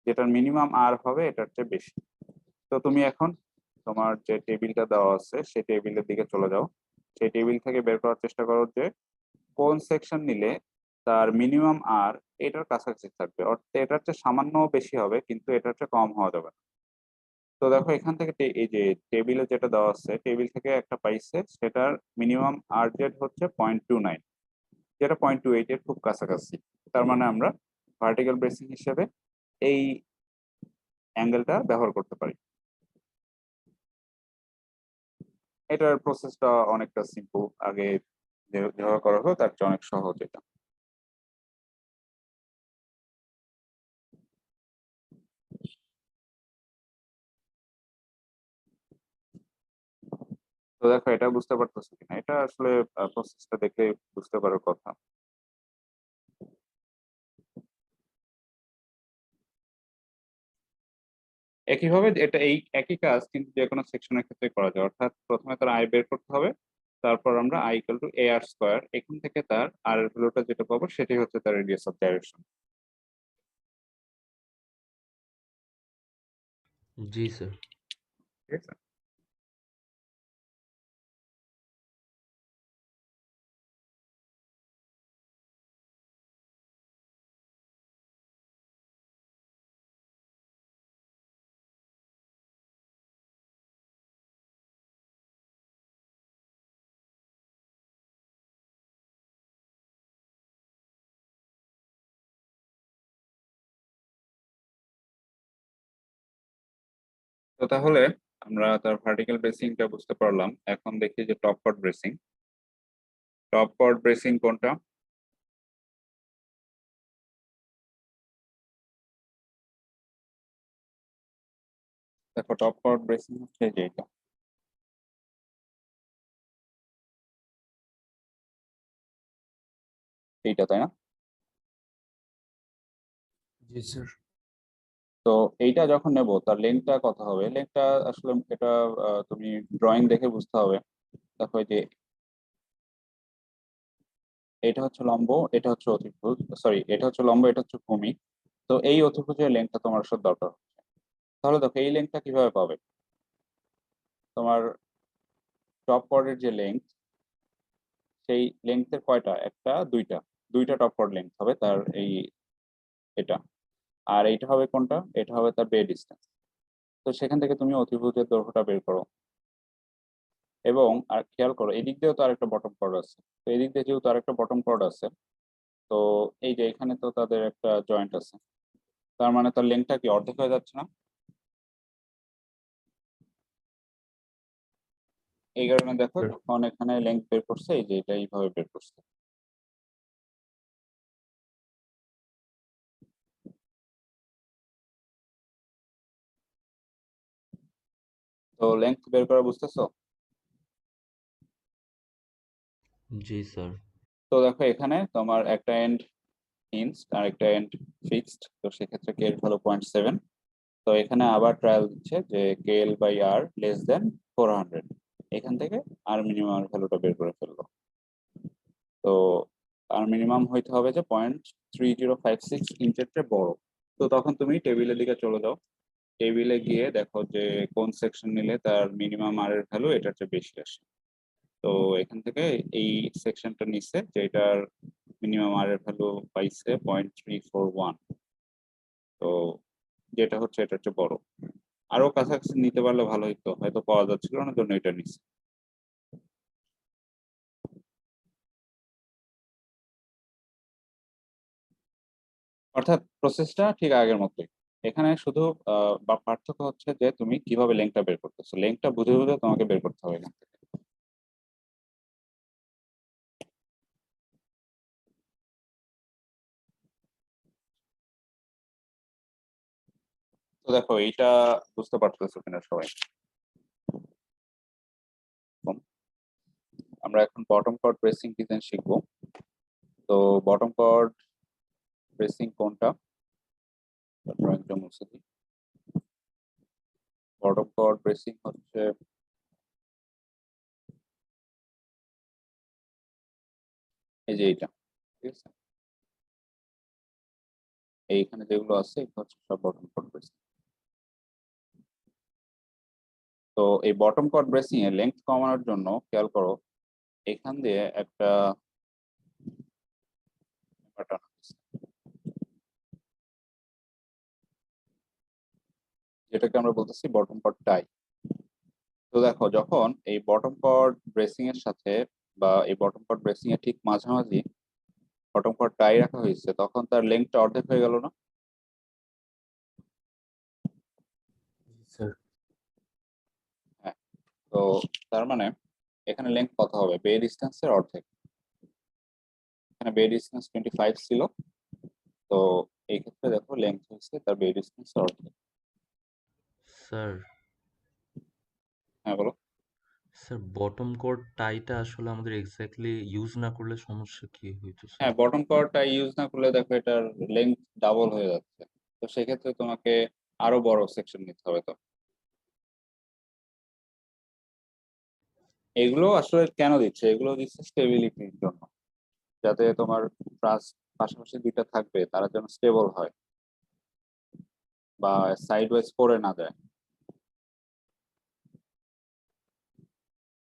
যেটার মিনিমাম আর হবে এটার চেয়ে বেশি। তো তুমি এখন তোমার যে টেবিলটা দেওয়া আছে সেই টেবিলের দিকে চলে যাও, সেই টেবিল থেকে বের করার চেষ্টা করো যে কোন সেকশন নিলে তার মিনিমাম আর এটার কাছাকাছি থাকবে, অর্থাৎ এটার চেয়ে সামান্য বেশি হবে কিন্তু এটার চেয়ে কম হওয়া যাবে না। তো দেখো এখান থেকে এই যে টেবিলে যেটা দেওয়া আছে টেবিল থেকে একটা পাইছে, সেটার মিনিমাম আর জেড হচ্ছে 0.29, যেটা 0.28 এর খুব কাছাকাছি। তার মানে আমরা ভার্টিক্যাল ব্রেসিং হিসেবে এই অ্যাঙ্গেলটা ব্যবহার করতে পারি। এটার প্রসেসটা অনেকটা সিম্পল, আগে যেভাবে করা হলো তার চেয়ে অনেক সহজ এটা। তো দেখো এটা বুঝতে পারতেছো কিনা, এটা আসলে প্রসেসটা দেখলে বুঝতে পারার কথা। একইভাবে এটা এই একই কাজ কিন্তু যে কোনো সেকশনের ক্ষেত্রে করা যায়, অর্থাৎ প্রথমে তার আই বের করতে হবে, তারপর আমরা I equal to A R square, এখান থেকে তার আর এর ভ্যালুটা যেটা পাবো সেটাই হচ্ছে তার radius of direction. G sir. ঠিক আছে। তো তাহলে আমরা তার ভার্টিক্যাল ব্রেসিংটা বুঝতে পারলাম, এখন দেখি যে টপ কট ব্রেসিং। টপ কট ব্রেসিং কোনটা? দেখো টপ কট ব্রেসিং হচ্ছে যে এটা, এইটা তাই না? জি স্যার। তো এইটা যখন নেব তার লেন্থটা কত হবে, লেন্থটা আসলে এটা তুমি ড্রয়িং দেখে বুঝতে হবে। দেখো এই যে এটা হচ্ছে লম্ব, এটা হচ্ছে অতিভুজ, সরি এটা হচ্ছে লম্ব, এটা হচ্ছে ভূমি। তো এই অতিভুজের লেন্থটা তোমার আসলে দরকার। তাহলে দেখো এই লেন্থটা কিভাবে পাবে, তোমার টপ কর্ডের যে লেন্থ সেই লেন্থের কয়টা, একটা দুইটা, দুইটা টপ কর্ড লেন্থ হবে তার এই এটা, আর এইটা হবে কোনটা, এটা হবে তার বে ডিস্টেন্স। তো সেখান থেকে তুমি অতিভুজের দৈর্ঘ্যটা বের করো, এবং আর খেয়াল করো এদিক দিয়েও তো আরেকটা বটম কর্ড আছে, তো এদিক দিয়ে যেহেতু আরেকটা বটম কর্ড আছে, তো এই যে এখানে তো তাদের একটা জয়েন্ট আছে, তার মানে তার লেন্থটা কি অর্ধেক হয়ে যাচ্ছে না? এই কারণে দেখো স্যার যখন এখানে লেন্থ বের করছে এই যে এটা এইভাবে বের করছে। তো লেন্থ বের করা বুঝতেছো? জি স্যার। তো দেখো এখানে তোমার একটা এন্ড হিঞ্জড আর একটা এন্ড ফিক্সড, তো সেক্ষেত্রে কে এর ভালো 0.7। তো এখানে আবার ট্রায়াল দিচ্ছে যে কে এল বাই আর লেস দেন 400, এখান থেকে আর মিনিমাম ভ্যালুটা বের করে ফেললো। তো আর মিনিমাম হইতে হবে যে 0.3056 ইঞ্চের চেয়ে বড়। তো তখন তুমি টেবিলের দিকে চলে যাও, টেবিলে গিয়ে দেখো যে কোন সেকশন নিলে তার মিনিমাম আর এর ভ্যালু এটার চেয়ে বেশি আসে। তো এখান থেকে এই সেকশনটা নিচ্ছে যেটার মিনিমাম আর এর ভ্যালু পাইছে 0.341, তো যেটা হচ্ছে এটার চেয়ে বড়। আরো কাছাকাছি নিতে পারলে ভালো হতো, হয়তো পাওয়া যাচ্ছিল না জন্য এটা নিচ্ছে। অর্থাৎ প্রসেসটা ঠিক আগের মতোই, এখানে শুধু বা পার্থক্য হচ্ছে যে তুমি কিভাবে লেংথটা বের করতেছো, লেংথটা বুঝে বুঝে তোমাকে বের করতে হবে এখান থেকে। তো দেখো এইটা বুঝতে পারতেছো কিনা সবাই? আমরা এখন বটম কর্ড ব্রেসিং ডিজাইন শিখবো। তো বটম কর্ড ব্রেসিং কোনটা, ড্রয়িংটা মুছে দিই। বটম কর্ড ব্রেসিং হচ্ছে এই যে এইটা, ঠিক আছে, এইখানে যেগুলো আছে এগুলো হচ্ছে সব বটম কর্ড ব্রেসিং। তো এই বটম কর্ড ব্রেসিং এর লেন্থ কমানোর জন্য খেয়াল করো, এখান দিয়ে একটা বাটন আছে, যেটাকে আমরা বলতেছি বটম কর্ড টাই। তো দেখো, যখন এই বটম কর্ড ব্রেসিং এর সাথে বা এই বটম কর্ড ব্রেসিং এর ঠিক মাঝামাঝি বটম কর্ড টাই রাখা হয়েছে, তখন তার লেন্থটা অর্ধেক হয়ে গেল না? স্যার হ্যাঁ। তো তার মানে এখানে লেন্থ কত হবে? বে ডিস্টেন্সের অর্ধেক। এখানে বে ডিস্টেন্স 25 ছিল, তো এই ক্ষেত্রে দেখো লেন্থ হচ্ছে তার বে ডিস্টেন্স অর্ধেক। স্যার হ্যাঁ বলো। স্যার বটম কোড টাইটা আসলে আমাদের এক্স্যাক্টলি ইউজ না করলে সমস্যা কি হইতো স্যার? হ্যাঁ, বটম কর্ডটা ইউজ না করলে দেখো এটার লেন্থ ডাবল হয়ে যাচ্ছে, তো সেক্ষেত্রে তোমাকে আরো বড় সেকশন নিতে হবে। তো এগুলো আসলে কেন দিচ্ছে? এগুলো দিচ্ছে স্টেবিলিটির জন্য, যাতে তোমার ট্রাস পাশাপাশি দুইটা থাকবে তারা যেন স্টেবল হয় বা সাইড ওয়াইজ পড়ে না যায়।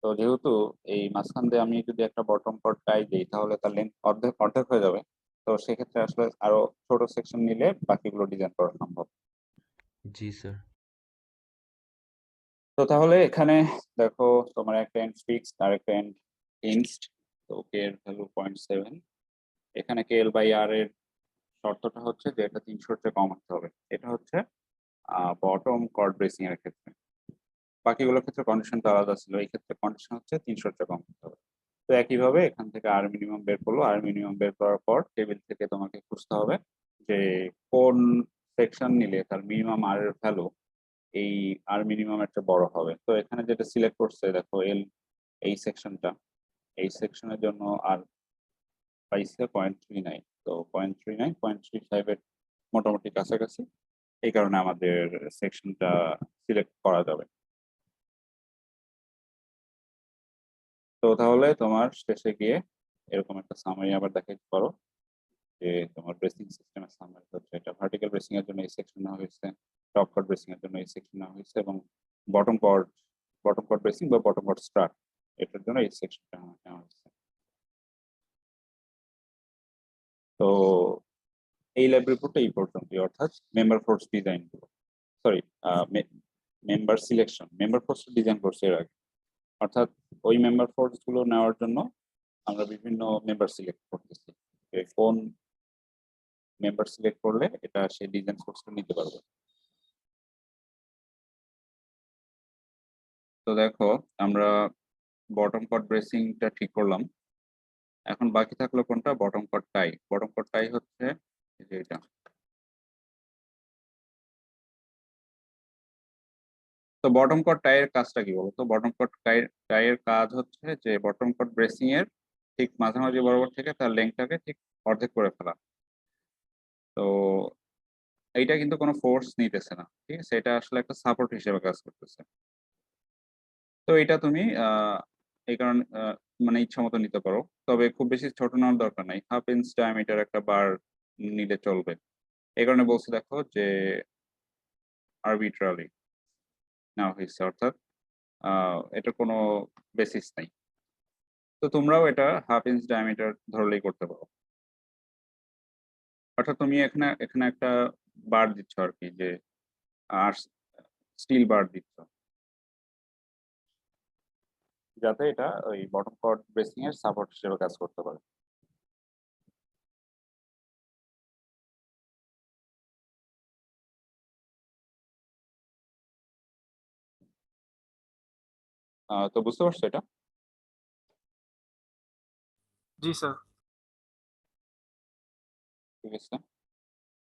তো যেহেতু এই মাঝখান দিয়ে আমি যদি একটা বটম কর্ড টাই দিই, তাহলে তার লেন্থ অর্ধেক অর্ধেক হয়ে যাবে। তো সেক্ষেত্রে আসলে আরো ছোট সেকশন নিলে বাকিগুলো ডিজাইন করা সম্ভব। জি স্যার। তো তাহলে এখানে দেখো, তোমার একটা এন্ড ফিক্সড আর একটা এন্ড হিঞ্জড। তো কে এর ভ্যালু 0.7। এখানে কে এল বাই আর এর শর্তটা হচ্ছে যে এটা 300-র চেয়ে কম হতে হবে। এটা হচ্ছে বটম কর্ড ব্রেসিং এর ক্ষেত্রে। বাকিগুলোর ক্ষেত্রে কন্ডিশনটা আলাদা ছিল, এই ক্ষেত্রে কন্ডিশন হচ্ছে 300-র চেয়ে কম হতে হবে। তো একইভাবে এখান থেকে আর মিনিমাম বের করলো, আর মিনিমাম বের করার পর টেবিল থেকে তোমাকে খুঁজতে হবে যে কোন সেকশন নিলে তার মিনিমাম আর এর ভ্যালু এই আর মিনিমাম একটা বড় হবে। তো এখানে যেটা সিলেক্ট করছে দেখো এল, এই সেকশনটা, এই সেকশনের জন্য আর পাইছে 0.39। তো 0.39 0.35 এর মোটামুটি কাছাকাছি, এই কারণে আমাদের সেকশনটা সিলেক্ট করা যাবে। তো তাহলে তোমার শেষে গিয়ে এরকম একটা সামারি আবার দেখাইতে পারো যে তোমার ব্রেসিং সিস্টেমের সামারি হচ্ছে এটা ভার্টিক্যাল ব্রেসিং এর জন্য এই সেকশন নেওয়া হয়েছে, টপ কট ব্রেসিং এর জন্য এই সেকশন নেওয়া হয়েছে, এবং বটম কট বটম কট ব্রেসিং বা বটম কট স্ট্রাট এটার জন্য এই সেকশনটা নেওয়া হয়েছে। তো এই ল্যাব রিপোর্টটা এই পর্যন্তই, অর্থাৎ মেম্বার ফোর্স ডিজাইন গুলো, sorry, member selection, member force design করছে এর আগে, অর্থাৎ ওই মেম্বার ফোর্স গুলো নেওয়ার জন্য আমরা বিভিন্ন মেম্বার সিলেক্ট করতেছি, কোন মেম্বার সিলেক্ট করলে এটা সেই ডিজাইন ফোর্সটা নিতে পারবে। তো দেখো, আমরা বটম কট ব্রেসিংটা ঠিক করলাম, এখন বাকি থাকলো কোনটা? বটম কট টাই। বটম কট টাই হচ্ছে এই যে এটা। তো বটম কট টাইয়ের কাজটা কি বলতো? বটম কট টাইয়ের কাজ হচ্ছে যে বটম কট ব্রেসিং এর ঠিক মাঝামাঝি বরাবর থেকে তার লেংথটাকে ঠিক অর্ধেক করে ফেলা। তো এইটা কিন্তু কোনো ফোর্স নিতেছে না, ঠিক আছে, এটা আসলে একটা সাপোর্ট হিসেবে কাজ করতেছে। তো এটা তুমি এই কারণে মানে ইচ্ছা মতো নিতে পারো, তবে খুব বেশি ছোট নেওয়ার দরকার নাই, 1/2 ইঞ্চ ডায়ামিটার একটা বার নিলে চলবে। এই কারণে বলছি দেখো যে আরবিট্রারি নেওয়া হয়েছে, অর্থাৎ এটা কোনো বেসিস নাই। তো তোমরাও এটা 1/2 ইঞ্চ ডায়ামিটার ধরলেই করতে পারো, অর্থাৎ তুমি এখানে এখানে একটা বার দিচ্ছ আর কি, যে আর স্টিল বার দিচ্ছ, যাতে এটা ওই বটম কর্ড ব্রেসিং এর সাপোর্ট হিসেবে কাজ করতে পারে। তো বুঝতে পারছো এটা? জি স্যার। ঠিক আছে।